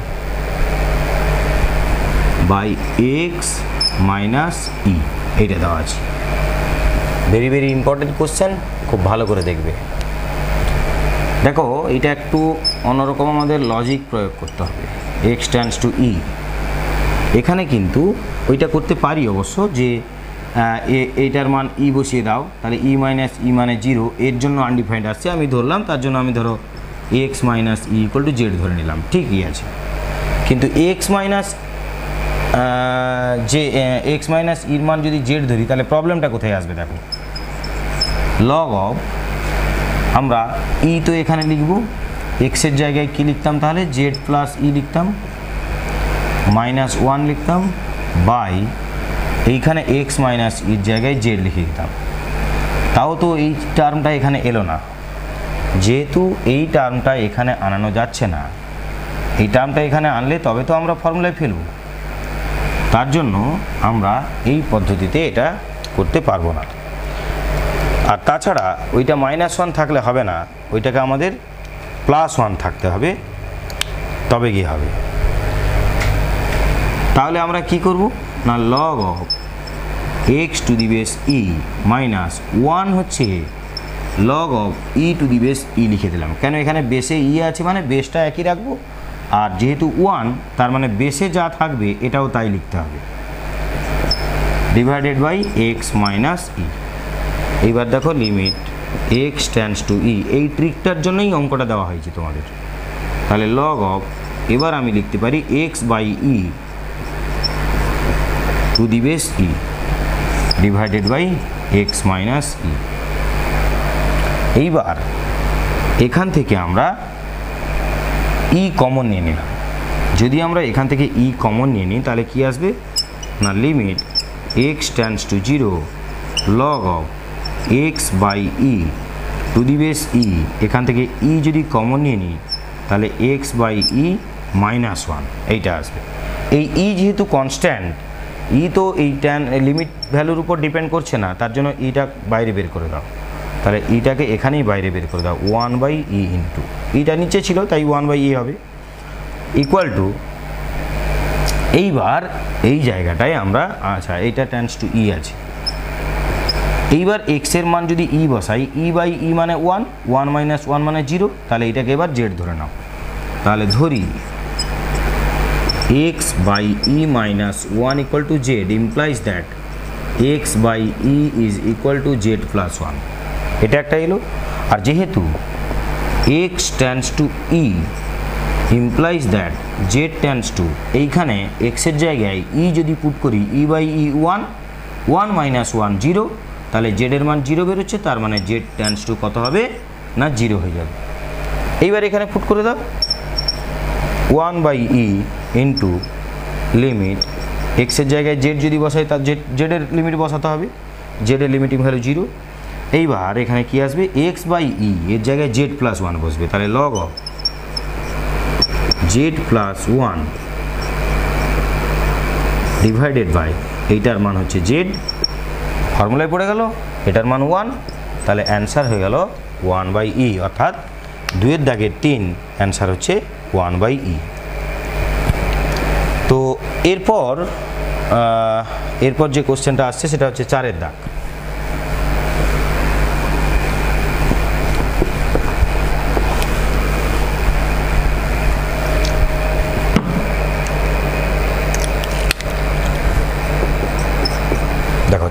by x minus e, এইটা দেওয়া আছে। Very very important question, খুব ভালো করে দেখবে। দেখো এটা একটু অন্যরকম আমাদের লজিক প্রয়োগ করতে হবে। এক্স টেন্ডস টু ই, এখানে কিন্তু ওইটা করতে পারি অবশ্য, যে এইটার মান ই বসিয়ে দাও, তাহলে ই মাইনাস ই মানে জিরো, এর জন্য আনডিফাইন্ড আসছে, আমি ধরলাম, তার জন্য আমি ধরো x minus E equal to Z ধরে নিলাম, ঠিকই আছে। কিন্তু এক্স মাইনাস যে এক্স মাইনাস ইর মান যদি জেড ধরি, তাহলে প্রবলেমটা কোথায় আসবে? দেখো লগ অফ, আমরা ই তো এখানে লিখব, এক্সের জায়গায় কি লিখতাম তাহলে? জেড প্লাস ই লিখতাম, মাইনাস ওয়ান লিখতাম, বাই এইখানে এক্স মাইনাস ইর জায়গায় জেড লিখে দিতাম। তাও তো এই টার্মটা এখানে এলো না, যেহেতু এই টার্মটা এখানে আনানো যাচ্ছে না, এই টার্মটা এখানে আনলে তবে তো আমরা ফর্মুলায় ফেলব, তার জন্য আমরা এই পদ্ধতিতে এটা করতে পারবো না। আর তাছাড়া ওইটা মাইনাস ওয়ান থাকলে হবে না, ওইটাকে আমাদের প্লাস ওয়ান থাকতে হবে, তবে গিয়ে হবে। তাহলে আমরা কি করব না, log of x to the base e minus one হচ্ছে log of e to the base e লিখে দিলাম। কেন? এখানে বেসে ই আছে মানে বেসটা একই রাখবো, আর যেহেতু ওয়ান তার মানে বেসে যা থাকবে এটাও তাই লিখতে হবে, divided by x minus e. এইবার দেখো লিমিট এক্স টেন্ডস টু ই, এই ট্রিকটার জন্যই অঙ্কটা দেওয়া হয়েছে তোমাদের। তাহলে লগ অফ, এবার আমি লিখতে পারি x by e to the base e divided by x minus e. এইবার এখান থেকে আমরা ই কমন নিয়ে নিলাম। যদি আমরা এখান থেকে ই কমন নিয়ে নিই তাহলে কি আসবে না, limit x tends to zero log of x by e to the base e, এখান থেকে ই যদি কমন নিয়ে নিই তাহলে x by e minus one, এইটা আসবে। এই ই যেহেতু কনস্ট্যান্ট, ই তো এই ট্যান লিমিট ভ্যালুর উপর ডিপেন্ড করছে না, তার জন্য ইটা বাইরে বের করে দাও। তাহলে ইটাকে এখানেই বাইরে বের করে দাও, ওয়ান বাই ই ইন্টু, ইটা নিচে ছিল তাই ওয়ান বাই ই হবে, ইকুয়াল টু, এইবার এই জায়গাটায় আমরা, আচ্ছা এইটা টেন্ডস টু ই আছে, এইবার এক্সের মান যদি ই বসাই, ই বাই ই মানে ওয়ান, ওয়ান মাইনাস ওয়ান মানে জিরো, তাহলে এটাকে এবার জেড ধরে নাও। তাহলে ধরি x by e minus one equal to z implies that x by e is equal to z plus one, এটা একটা এলো। আর যেহেতু x tends to e implies that z tends to, এইখানে এক্সের জায়গায় ই যদি পুট করি, e by e one, one minus one zero, তাহলে জেডের মান জিরো বেরোচ্ছে, তার মানে জেড টেন্ডস টু কত হবে না, জিরো হয়ে যাবে। এইবার এখানে পুট করে দাও one by e into limit, এক্সের জায়গায় জেড যদি বসাই তার জেডের লিমিট বসাতে হবে, জেডের লিমিটিং ভ্যালু জিরো। এইবার এখানে কি আসবে, এক্স বাই ই, এর জায়গায় জেড প্লাস ওয়ান বসবে, তাহলে log of z plus one divided by, এইটার মান হচ্ছে জেড, ফর্মুলায় পড়ে গেল, এটার মান ওয়ান, তাহলে অ্যান্সার হয়ে গেল ওয়ান বাই ই, অর্থাৎ দুইয়ের দাগের তিন অ্যান্সার হচ্ছে ওয়ান বাই ই। তো এরপর যে কোশ্চেনটা আসছে সেটা হচ্ছে চারের দাগ।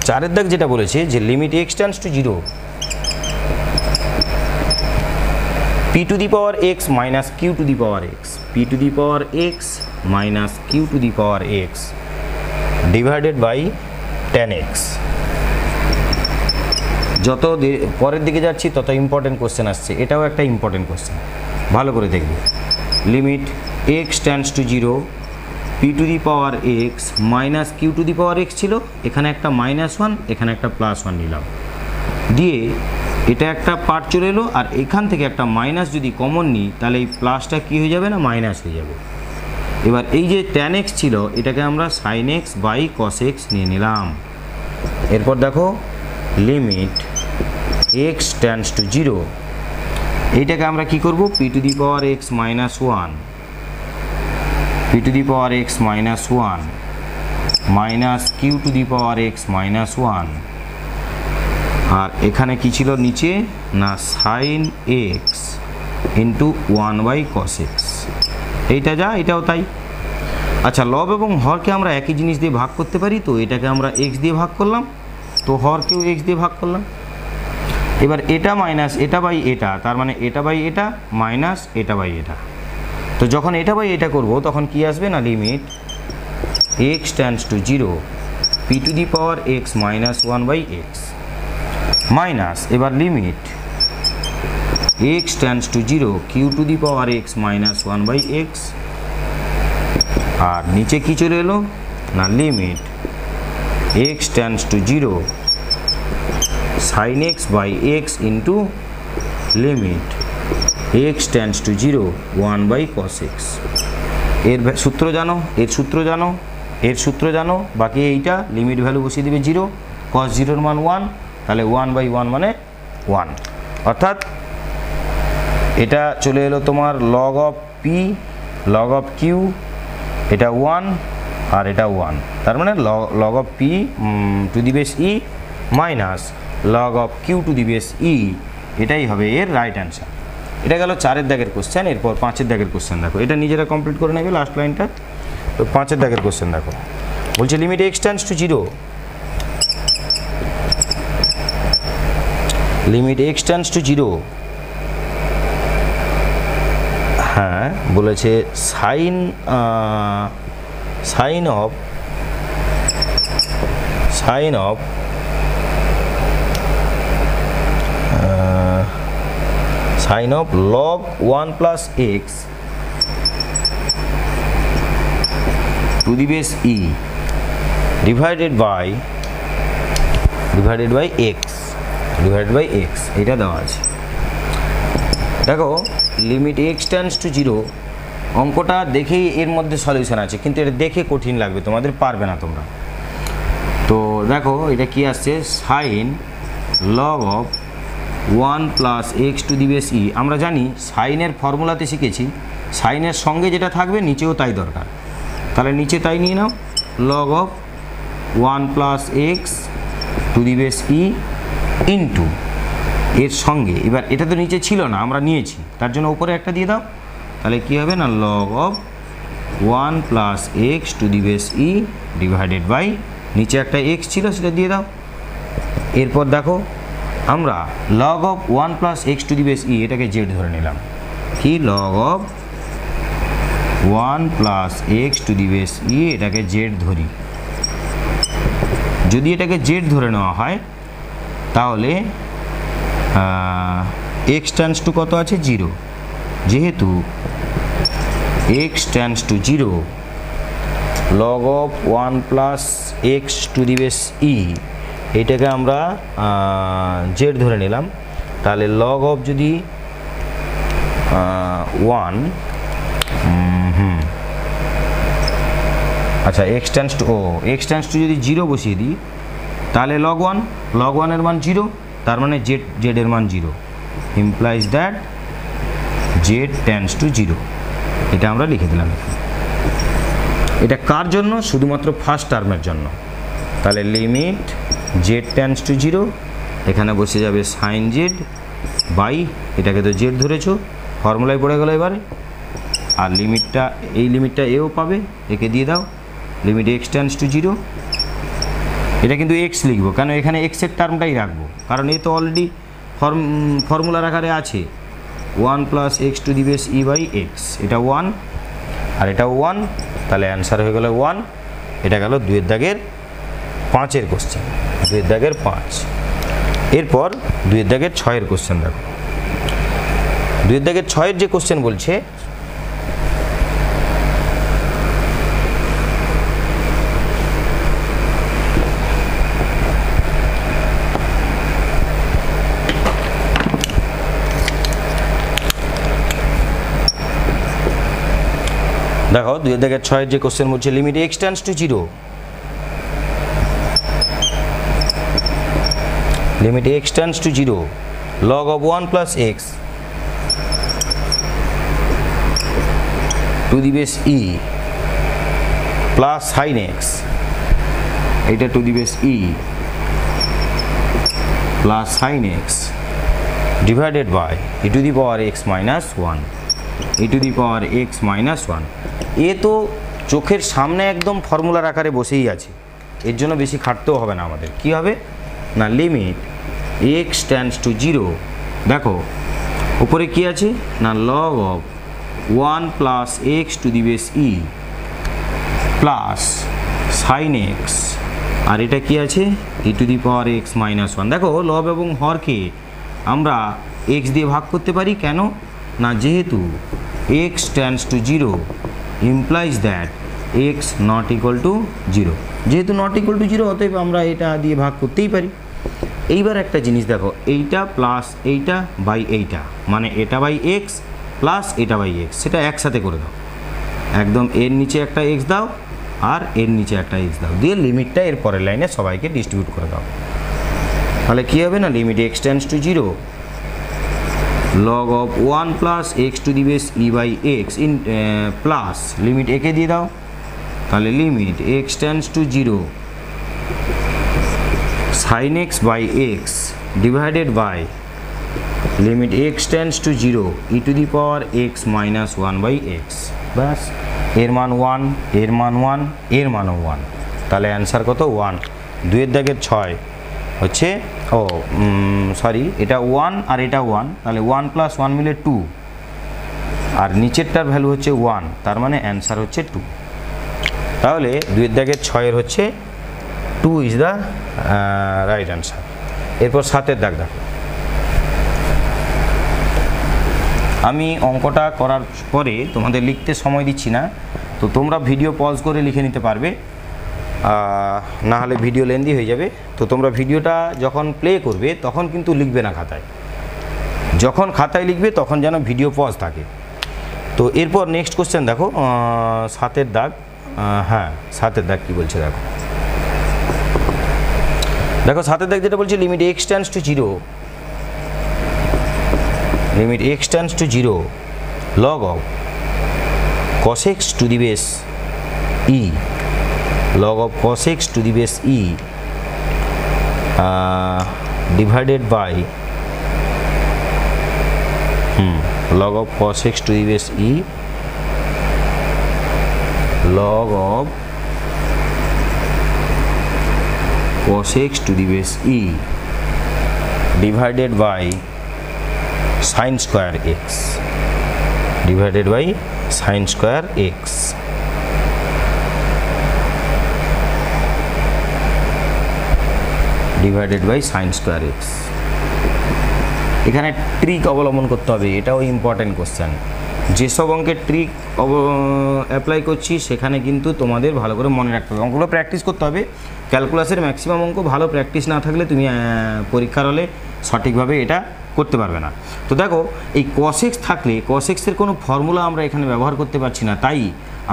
চারের দাগ যেটা বলেছে যে limit x tends to 0 p to the power x minus q to the power x p to the power x minus q to the power x divided by tan x। যত পরের দিকে যাচ্ছি তত ইম্পর্টেন্ট কোশ্চেন আসছে, এটাও একটা important question, ভালো করে দেখবে। Limit x tends to 0 p to the power x minus q to the power x ছিল, এখানে একটা -1 এখানে একটা +1 নিলাম, দিয়ে এটা একটা পার্ট চলে এলো, আর এখান থেকে একটা মাইনাস যদি কমন নিই তাহলে এই প্লাসটা কী হয়ে যাবে না মাইনাস হয়ে যাবে। এবার এই যে tan x ছিল এটাকে আমরা sin x by cos x নিয়ে নিলাম। এরপর দেখো লিমিট x টেন্ডস টু 0 এইটাকে আমরা কি করব p to the power x minus 1 p to the power x minus 1 minus q to the power x minus 1, আর এখানে কি ছিল নিচে না sin x into 1 by cos x, এইটা যা এটাও তাই। আচ্ছা, লব এবং হরকে আমরা একই জিনিস দিয়ে ভাগ করতে পারি, তো এটাকে আমরা x দিয়ে ভাগ করলাম, তো হরকেও x দিয়ে ভাগ করলাম। এবার এটা মাইনাস এটা বাই এটা, তার মানে এটা বাই এটা মাইনাস এটা বাই এটা, তো যখন এটা বাই এটা করব তখন কি আসবে না limit x tends to 0 p to the power x minus 1 by x minus এবার limit x tends to 0 q to the power x minus 1 by x, আর নিচে কি চলে এলো না limit x tends to 0 sin x by x into limit x tends to 0 1 by cos x। এর সূত্র জানো, এর সূত্র জানো, এর সূত্র জানো, বাকি এইটা লিমিট ভ্যালু বসিয়ে দেবে 0, cos 0 এর মান 1, তাহলে 1 বাই 1 মানে 1, অর্থাৎ এটা চলে এলো তোমার log of p log of q, এটা 1 আর এটা 1, তার মানে log of p to the base e minus log of q to the base e, এটাই হবে এর রাইট অ্যান্সার। এটা গেল 4-এর দাগের কোশ্চেন। এরপর 5-এর দাগের কোশ্চেন দেখো, এটা নিজেরা কমপ্লিট করে নেবে লাস্ট লাইনটা। তো 5-এর দাগের কোশ্চেন দেখো, বলছে limit x tends to 0 limit x tends to 0, হ্যাঁ বলেছে sign of log 1 plus x to the base e divided by x এটা দেওয়া আছে। দেখো লিমিট x টেন্ডস টু 0, অঙ্কটা দেখেই এর মধ্যে সলিউশন আছে, কিন্তু এটা দেখে কঠিন লাগবে, তোমাদের পারবে না তোমরা। তো দেখো এটা কি আসছে sine log of 1 plus x to the base e. আমরা জানি সাইনের ফর্মুলাতে শিখেছি সাইনের সঙ্গে যেটা থাকবে নিচেও তাই দরকার, তাহলে নিচে তাই নিয়ে নাও log of 1 plus x to the base e into এর সঙ্গে, এবার এটা তো নিচে ছিল না আমরা নিয়েছি তার জন্য উপরে একটা দিয়ে দাও, তাহলে কি হবে না log of 1 plus x to the base e divided by নিচে একটা x ছিল সেটা দিয়ে দাও। এরপর দেখো আমরা log of 1 plus x to the base e এটাকে z ধরে নিলাম, কি log of 1 plus x to the base e এটাকে z ধরি। যদি এটাকে z ধরে নেওয়া হয় তাহলে x টেন্ডস টু কত আছে 0, যেহেতু x tends to 0 log of 1 plus x to the base e এইটাকে আমরা z ধরে নিলাম, তাহলে log অফ যদি 1 আচ্ছা x টেন্ডস টু যদি 0 বসিয়ে দিই তাহলে log 1 এর মান 0, তার মানে z এর মান 0, implies that z tends to 0, এটা আমরা লিখে দিলাম। এটা কার জন্য? শুধুমাত্র ফার্স্ট টার্মের জন্য। তাহলে লিমিট z টেন্ডস টু 0, এখানে বসে যাবে সাইন z বাই এটাকে তো z ধরেছো, ফর্মুলায় পড়ে গেল এবারে, আর লিমিটটা এই লিমিটটা এও পাবে, একে দিয়ে দাও লিমিট x টেন্ডস টু 0 এটা কিন্তু এক্স লিখবো, কেন এখানে এক্সের টার্মটাই রাখবো, কারণ এ তো অলরেডি ফর্মুলার আকারে আছে 1 plus x to the base e by x, এটা 1 আর এটা 1, তাহলে অ্যান্সার হয়ে গেল 1। এটা গেল 2-এর দাগের 5-এর কোশ্চেন, 2-এর দাগের 5। এরপর 2-এর দাগের 6-এর কোশ্চেন দেখো। 2-এর দাগের 6-এর যে কোশ্চেন বলছে, দেখো 2-এর দাগের 6-এর যে কোশ্চেন বলছে limit x tends to 0, limit x tends to 0 log of 1 plus x to the base e plus sin x, এটা to the base e plus sin x divided by e to the power x minus 1, e to the power x minus 1। এ তো চোখের সামনে একদম ফর্মুলার আকারে বসেই আছে, এর জন্য বেশি খাটতেও হবে না আমাদের। কি হবে না, লিমিট এক্স টেন্ডস টু 0, দেখো উপরে কি আছে না log of 1 plus x to the base e plus sine x, আর এটা কি আছে e to the power x minus 1। দেখো লব এবং হরকে আমরা এক্স দিয়ে ভাগ করতে পারি, কেন না যেহেতু x tends to 0 implies that x not equal to 0, যেহেতু নট ইকুয়াল টু 0 অতএব আমরা এটা দিয়ে ভাগ করতেই পারি। এইবার একটা জিনিস দেখো, এইটা প্লাস এইটা বাই এইটা, মানে এটা বাই এক্স প্লাস এটা বাই এক্স, সেটা একসাথে করে দাও, একদম এর নিচে একটা এক্স দাও আর এর নিচে একটা এক্স দাও, দিয়ে লিমিটটা এর পরের লাইনে সবাইকে ডিস্ট্রিবিউট করে দাও। তাহলে কী হবে না, limit x tends to 0 log of 1 plus x to the base e by x in plus limit একে দিয়ে দাও, তাহলে limit x tends to 0 sin x by x divided by limit x tends to 0 e to the power x minus 1 by x। বাস, এর মান 1, এর মান 1, এর মানও 1, তাহলে অ্যান্সার কত 1। 2-এর দাগের 6 হচ্ছে সরি এটা 1 আর এটা 1, তাহলে 1 প্লাস 1 মিলে 2, আর নিচেরটার ভ্যালু হচ্ছে 1, তার মানে অ্যান্সার হচ্ছে 2। তাহলে 2-এর দাগের 6-এর হচ্ছে 2 ইজ দ্য রাইট অ্যান্সার। এরপর 7-এর দাগ দেখো। আমি অঙ্কটা করার পরে তোমাদের লিখতে সময় দিচ্ছি না, তো তোমরা ভিডিও পজ করে লিখে নিতে পারবে, না হলে ভিডিও লেন্দি হয়ে যাবে। তো তোমরা ভিডিওটা যখন প্লে করবে তখন কিন্তু লিখবে না খাতায়, যখন খাতায় লিখবে তখন যেন ভিডিও পজ থাকে। তো এরপর নেক্সট কোশ্চেন দেখো, 7-এর দাগ। হ্যাঁ 7-এর দাগ কী বলছে দেখো, দেখো 7-এর দাগ যেটা বলছে limit x tends to 0, limit x tends to 0 log of cos x to the base e, log of cos x to the base e divided by log of cos x to the base e log of cos x to the base e divided by sin square x, divided by sin square x। Divided by sine square x. এখানে trick অবলম্বন করতে হবে, এটাও important question. যেসব অঙ্কের trick apply করছি সেখানে কিন্তু তোমাদের ভালো করে মনে রাখতে হবে, অঙ্কগুলো প্র্যাকটিস করতে হবে। ক্যালকুলাসের ম্যাক্সিমাম অঙ্ক ভালো প্র্যাকটিস না থাকলে তুমি পরীক্ষার হলে সঠিকভাবে এটা করতে পারবে না। তো দেখো এই cos x থাকলে cos x এর কোনো ফর্মুলা আমরা এখানে ব্যবহার করতে পারছি না, তাই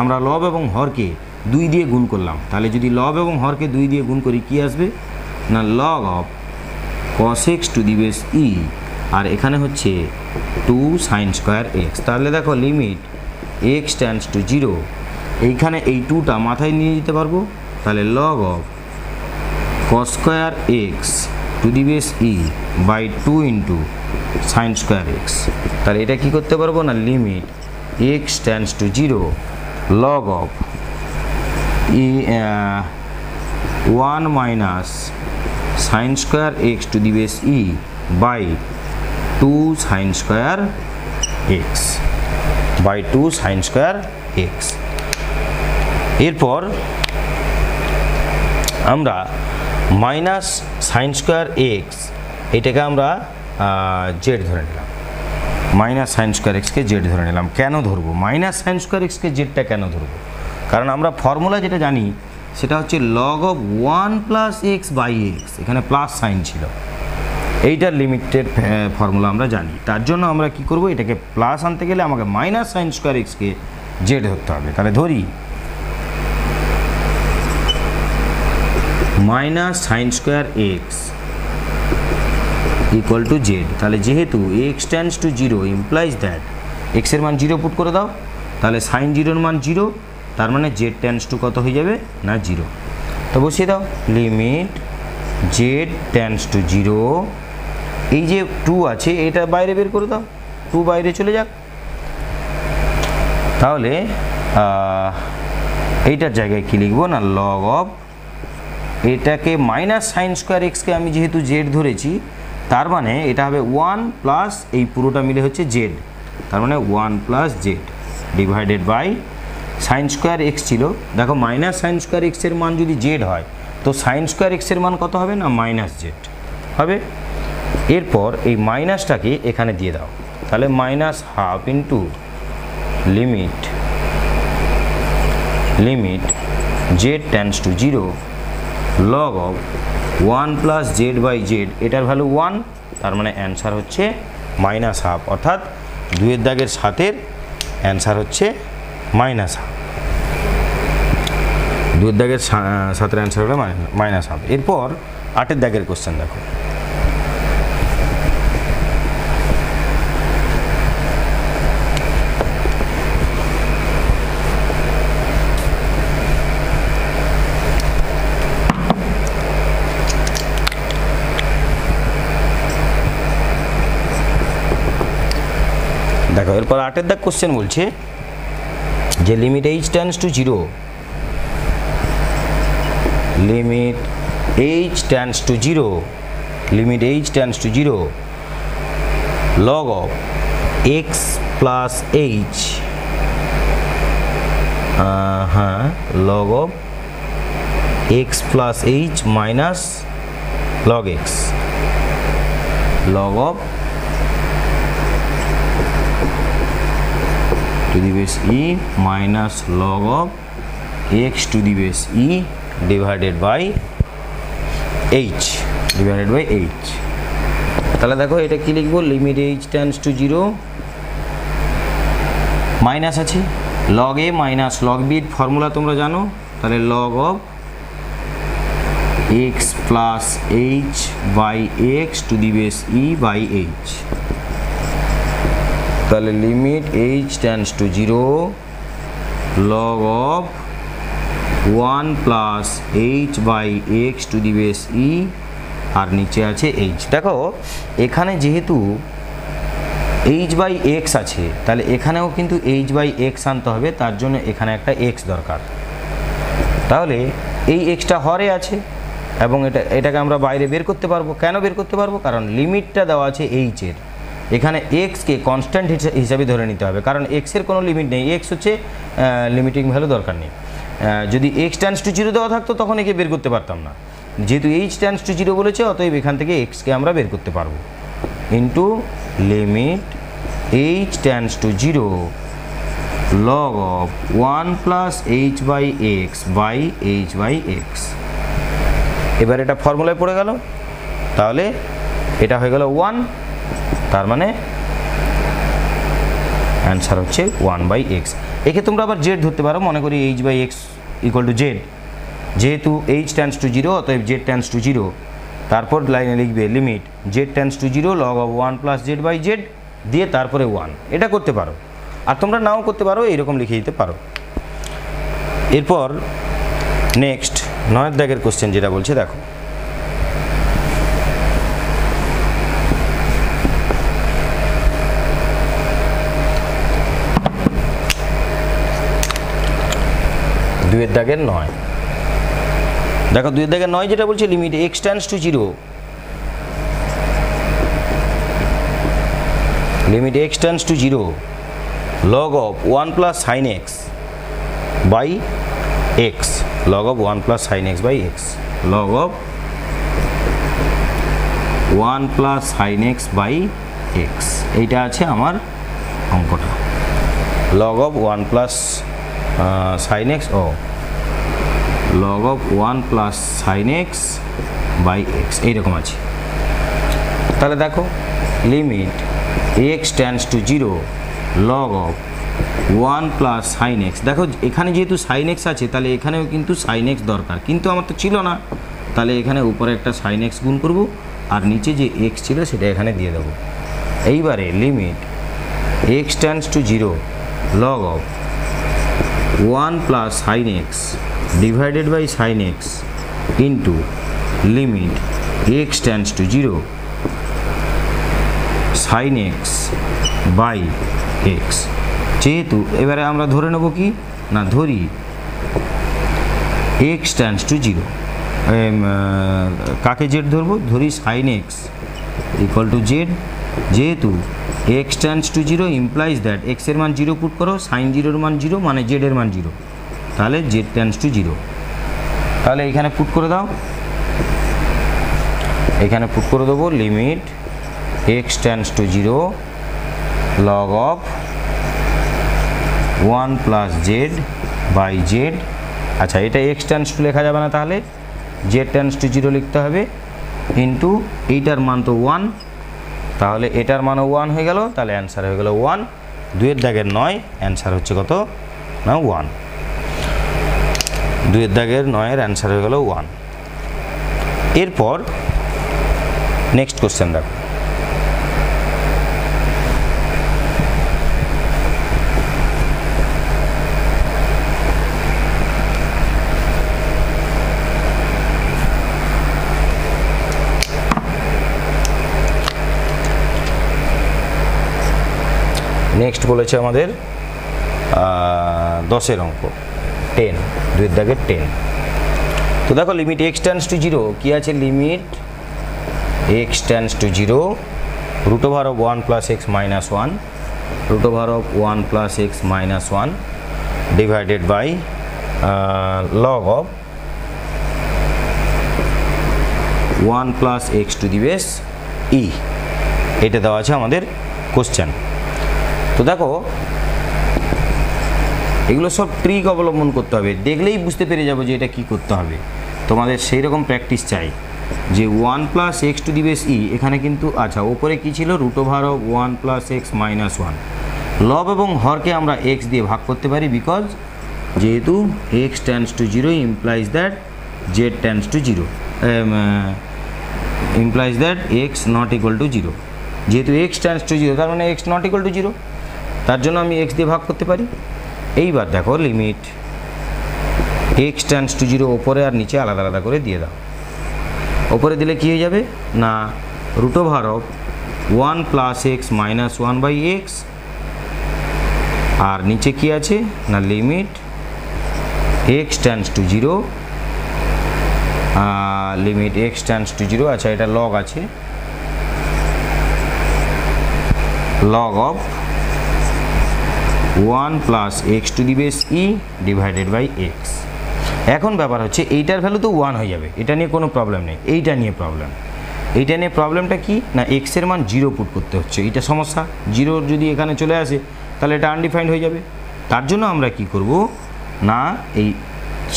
আমরা লব এবং হরকে 2 দিয়ে গুণ করলাম। তাহলে যদি লব এবং হরকে 2 দিয়ে গুণ করি কি আসবে না log of cos x to the base e, আর এখানে হচ্ছে 2 sin square x। তাহলে দেখো লিমিট x tends to 0, এইখানে এই 2টা মাথায় নিয়ে যেতে পারবো, তাহলে log of cos square x to the base e by 2 into sin square x। তাহলে এটা কি করতে পারবো না limit x tends to 0 log of 1 minus sine square x to the base e by 2 sine square x by 2 sine square x. এরপর আমরা minus sine square x এটাকে আমরা জেড ধরে নিলাম, মাইনাস সাইন স্কোয়ার এক্সকে জেড ধরে নিলাম। কেন ধরবো মাইনাস সাইন স্কোয়ার এক্সকে জেডটা কেন ধরবো? কারণ আমরা ফর্মুলা যেটা জানি সেটা হচ্ছে log of 1 plus x by x, এখানে প্লাস সাইন ছিল, এইটার লিমিটেড ফর্মুলা আমরা জানি। তার জন্য আমরা কি করব, এটাকে প্লাস আনতে গেলে আমাকে মাইনাস সাইন স্কোয়ার এক্সকে জেড ধরতে হবে। তাহলে ধরি minus sine square x equal to Z. তাহলে যেহেতু x tends to 0 implies that এক্সের মান 0 পুট করে দাও, তাহলে সাইন 0 মান 0, তার মানে জেড টেন্ডস টু কত হয়ে যাবে না 0। তো বসিয়ে দাও লিমিট জেড টেন্ডস টু 0, এই যে 2 আছে এটা বাইরে বের করে দাও, 2 বাইরে চলে যাক। তাহলে এইটার জায়গায় কি লিখবো না লগ অফ, এটাকে মাইনাস সাইন স্কোয়ার এক্সকে আমি যেহেতু জেড ধরেছি, তার মানে এটা হবে 1 প্লাস এই পুরোটা মিলে হচ্ছে জেড, তার মানে 1 plus z divided by sine square x ছিল। দেখো মাইনাস সাইন স্কোয়ার এক্সের মান যদি জেড হয় তো সাইন স্কোয়ার এক্সের মান কত হবে না মাইনাস জেড হবে। এরপর এই মাইনাসটাকে এখানে দিয়ে দাও, তাহলে minus half into limit z tends to 0 log of 1 plus z by z, এটার ভ্যালু 1, তার মানে অ্যান্সার হচ্ছে মাইনাস হাফ, অর্থাৎ 2 দাগের 7-এর অ্যান্সার হচ্ছে মাইনাস হাফ। 2 দাগের 7-এর অ্যান্সার হলো মাইনাস হাফ। এরপর 8 দাগের কোশ্চেন দেখো, দেখো এরপর 8 দাগ কোশ্চেন বলছে যে limit h tends to 0, limit h tends to 0, limit h tends to 0 log of x plus h, হ্যাঁ log of x plus h minus log x, log of to the base e minus log of x to the base e divided by h, তাহলে দেখো এটা কি লিখবো, limit h tends to 0, minus আছে log a minus log b formula তোমরা জানো, তাহলে log of x plus h by x to the base e by h, তাহলে limit h tends to 0 log of 1 plus h by x to the base e, আর নিচে আছে h। দেখো এখানে যেহেতু h বাই x আছে, তাহলে এখানেও কিন্তু h বাই x আনতে হবে, তার জন্য এখানে একটা x দরকার। তাহলে এই xটা হরে আছে এবং এটাকে আমরা বাইরে বের করতে পারবো। কেন বের করতে পারবো? কারণ লিমিটটা দেওয়া আছে h এর, এখানে এক্সকে কনস্ট্যান্ট হিসাবে ধরে নিতে হবে, কারণ এক্সের কোনো লিমিট নেই, এক্স হচ্ছে লিমিটিং ভ্যালু দরকার নেই। যদি এক্স টেন্ডস টু 0 দেওয়া থাকতো তখন একে বের করতে পারতাম না, যেহেতু এইচ টেন্ডস টু 0 বলেছে অতএব এখান থেকে এক্সকে আমরা বের করতে পারবো, into limit h tends to 0 log of 1 plus h by x by h by x. এবার এটা ফর্মুলায় পড়ে গেল, তাহলে এটা হয়ে গেল 1, তার মানে অ্যান্সার হচ্ছে 1 বাই এক্স। একে তোমরা আবার জেড ধরতে পারো, মনে করি h by x equal to z, যেহেতু এইচ টেন্ডস টু 0 অতএব জেড টেন্ডস টু 0, তারপর লাইনে লিখবে limit z tends to 0 log of 1 plus z by z দিয়ে তারপরে 1, এটা করতে পারো। আর তোমরা নাও করতে পারো, এইরকম লিখে দিতে পারো। এরপর নেক্সট 9 দাগের কোশ্চেন যেটা বলছে দেখো, দুয়ের দাগের 9, দেখো 2/9 যেটা বলছে limit x tends to 0, limit x tends to 0 log of 1 plus sin x by x, log of 1 plus sin x by x, log of 1 plus sin x by x, এইটা আছে আমার অঙ্কটা। log of 1 plus sin x O log of 1 plus sin x by x এইরকম আছে। তাহলে দেখো limit x tends to 0 log of 1 plus sin x, দেখো এখানে যেহেতু sin x আছে তাহলে এখানেও কিন্তু sin x দরকার, কিন্তু আমার তো ছিল না, তাহলে এখানে উপরে একটা sin x গুণ করব আর নিচে যে x ছিল সেটা এখানে দিয়ে দেবো। এইবারে limit x tends to 0 log of 1 plus sin x divided by sin x into limit x tends to 0 sin x by x, যেহেতু এবারে আমরা ধরে নেব কি না, ধরি x টেন্ডস টু 0, কাকে z ধরবো, ধরি sin x equal to z, যেহেতু x tends to 0 implies that x এর মান 0 পুট করো, sin 0 এর মান 0 মানে z এর মান 0, তাহলে z টেন্ডস টু 0, তাহলে এখানে পুট করে দাও, এখানে পুট করে দেবো limit x tends to 0 log of 1 plus z by z, আচ্ছা এটা x টেন্ডস টু লেখা যাবে না, তাহলে z টেন্ডস টু 0 লিখতে হবে ইন্টু এইটার মান তো 1, তাহলে এটার মানও 1 হয়ে গেল, তাহলে অ্যান্সার হয়ে গেল 1, 2/9 অ্যান্সার হচ্ছে কত না 1, 2/9 অ্যান্সার হয়ে গেল 1। এরপর নেক্সট কোশ্চেন দেখো, নেক্সট বলেছে আমাদের 10-এর অঙ্ক 10, 2/10। তো দেখো লিমিট x টেন্ডস টু 0 কি আছে, limit x tends to 0 root over of 1 plus x minus 1, root over of 1 plus x minus 1 divided by log of 1 plus x to the base e, এটা দেওয়া আছে আমাদের কোশ্চেন। তো দেখো এগুলো সব ট্রিক অবলম্বন করতে হবে, দেখলেই বুঝতে পেরে যাবো যে এটা কি করতে হবে, তোমাদের সেই রকম প্র্যাকটিস চাই। যে 1 plus x to the base e, এখানে কিন্তু আচ্ছা ওপরে কি ছিল, root over of 1 plus x minus 1, লব এবং হরকে আমরা x দিয়ে ভাগ করতে পারি, বিকজ যেহেতু x tends to 0 implies that z tends to 0, implies that x not equal to 0, যেহেতু x টেন্ডস টু 0 তার মানে x নট ইকুয়াল টু 0, তার জন্য আমি x দিয়ে ভাগ করতে পারি। এইবার দেখো লিমিট x টেন্ডস টু 0 ওপরে আর নিচে আলাদা আলাদা করে দিয়ে দাও, ওপরে দিলে কি হয়ে যাবে না root over of 1 plus x minus 1 by x, আর নিচে কি আছে না limit x tends to 0, limit x tends to 0, আচ্ছা এটা লগ আছে, log of 1 plus x to the base e divided by x। এখন ব্যাপার হচ্ছে এইটার ভ্যালু তো 1 হয়ে যাবে, এটা নিয়ে কোনো প্রবলেম নেই, এইটা নিয়ে প্রবলেমটা কি না x এর মান 0 পুট করতে হচ্ছে, এইটা সমস্যা, 0 যদি এখানে চলে আসে তাহলে এটা আনডিফাইন্ড হয়ে যাবে। তার জন্য আমরা কি করব না, এই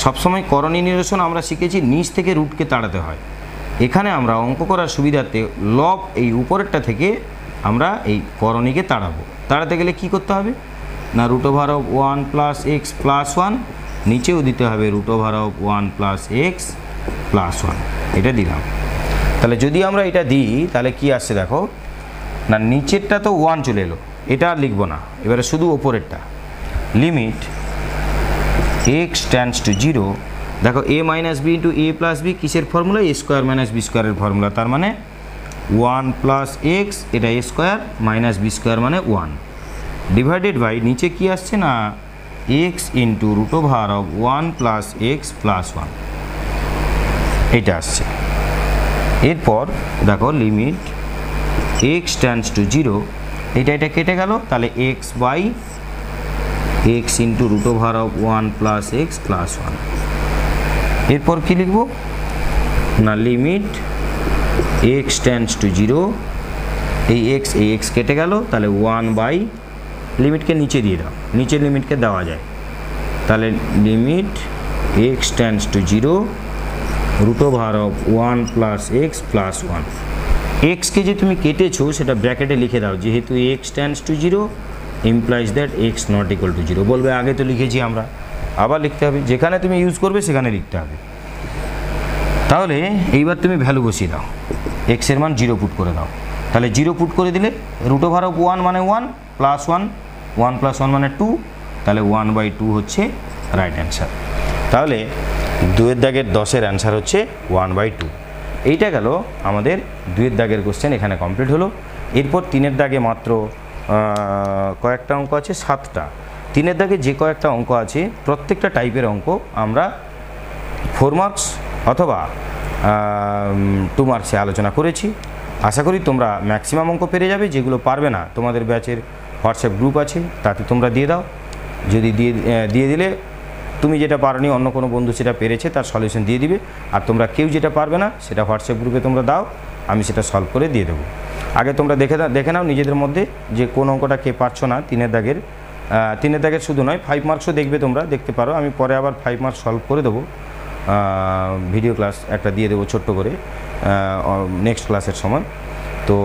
সবসময় করণী নিরসন আমরা শিখেছি নিচ থেকে রুটকে তাড়াতে হয়, এখানে আমরা অঙ্ক করার সুবিধাতে লব এই উপরেরটা থেকে আমরা এই করণীকে তাড়াতে গেলে কি করতে হবে না root over of 1 plus x plus 1, নিচেও দিতে হবে root over of 1 plus x plus 1, এটা দিলাম। তাহলে যদি আমরা এটা দিই তাহলে কি আসছে দেখো না, নিচেরটা তো 1 চলে এলো, এটা আর লিখবো না, এবারে শুধু ওপরেরটা লিমিট x টেন্ডস টু 0, দেখো a minus b into a plus b কিসের formula, a square minus b স্কোয়ারের ফর্মুলা, তার মানে 1 প্লাস এক্স, এটা a square minus b square মানে 1, ডিভাইডেড বাই নিচে কি আসছে না x into root over of 1 plus x plus 1, এইটা আসছে। এরপর দেখো লিমিট x টেন্ডস টু 0, এটা কেটে গেল, তাহলে x by x into root over of 1 plus x plus 1। এরপর কি লিখব না, লিমিট x টেন্ডস টু 0, এই x কেটে গেল, তাহলে 1 বাই, লিমিটকে নিচে দিয়ে দাও, নিচের লিমিটকে দেওয়া যায়, তাহলে limit x tends to 0 root over of 1 plus x plus 1। এক্সকে যে তুমি কেটেছো সেটা ব্র্যাকেটে লিখে দাও, যেহেতু x tends to 0 implies that x not equal to 0। বলবে আগে তো লিখেছি আমরা, আবার লিখতে হবে, যেখানে তুমি ইউজ করবে সেখানে লিখতে হবে। তাহলে এইবার তুমি ভ্যালু বসিয়ে দাও, x এর মান 0 পুট করে দাও, তাহলে 0 পুট করে দিলে রুট ওভার অফ 1 মানে 1 প্লাস 1, 1 প্লাস 1 মানে 2, তাহলে 1/2 হচ্ছে রাইট অ্যান্সার। তাহলে 2-এর দাগের 10-এর অ্যান্সার হচ্ছে 1/2। এইটা গেল আমাদের 2-এর দাগের কোশ্চেন, এখানে কমপ্লিট হলো। এরপর 3-এর দাগে মাত্র কয়েকটা অঙ্ক আছে, 7টা। 3-এর দাগে যে কয়েকটা অঙ্ক আছে প্রত্যেকটা টাইপের অঙ্ক আমরা 4 মার্কস অথবা 2 মার্কসে আলোচনা করেছি। আশা করি তোমরা ম্যাক্সিমাম অঙ্ক পেরে যাবে। যেগুলো পারবে না, তোমাদের ব্যাচের হোয়াটসঅ্যাপ গ্রুপ আছে, তাতে তোমরা দিয়ে দাও। যদি দিয়ে দিলে তুমি যেটা পারোনি অন্য কোনো বন্ধু সেটা পেরেছে, তার সলিউশন দিয়ে দিবে। আর তোমরা কেউ যেটা পারবে না সেটা হোয়াটসঅ্যাপ গ্রুপে তোমরা দাও, আমি সেটা সলভ করে দিয়ে দেবো। আগে তোমরা দেখে নাও নিজেদের মধ্যে যে কোন অঙ্কটা কে পারছো না। 3-এর দাগের শুধু নয় 5 মার্কসও দেখবে, তোমরা দেখতে পারো। আমি পরে আবার 5 মার্কস সলভ করে দেবো, ভিডিও ক্লাস একটা দিয়ে দেবো ছোট্ট করে নেক্সট ক্লাসের সময়। তো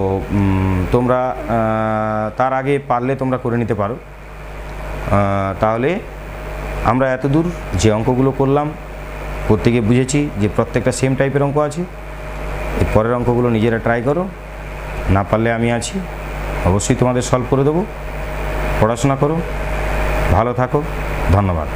তোমরা তার আগে পারলে তোমরা করে নিতে পারো। তাহলে আমরা এত দূর যে অঙ্কগুলো করলাম প্রত্যেকে বুঝেছি যে প্রত্যেকটা সেম টাইপের অঙ্ক আছে। এর পরের অঙ্কগুলো নিজেরা ট্রাই করো, না পারলে আমি আছি, অবশ্যই তোমাদের সলভ করে দেবো। পড়াশোনা করো, ভালো থাকো, ধন্যবাদ।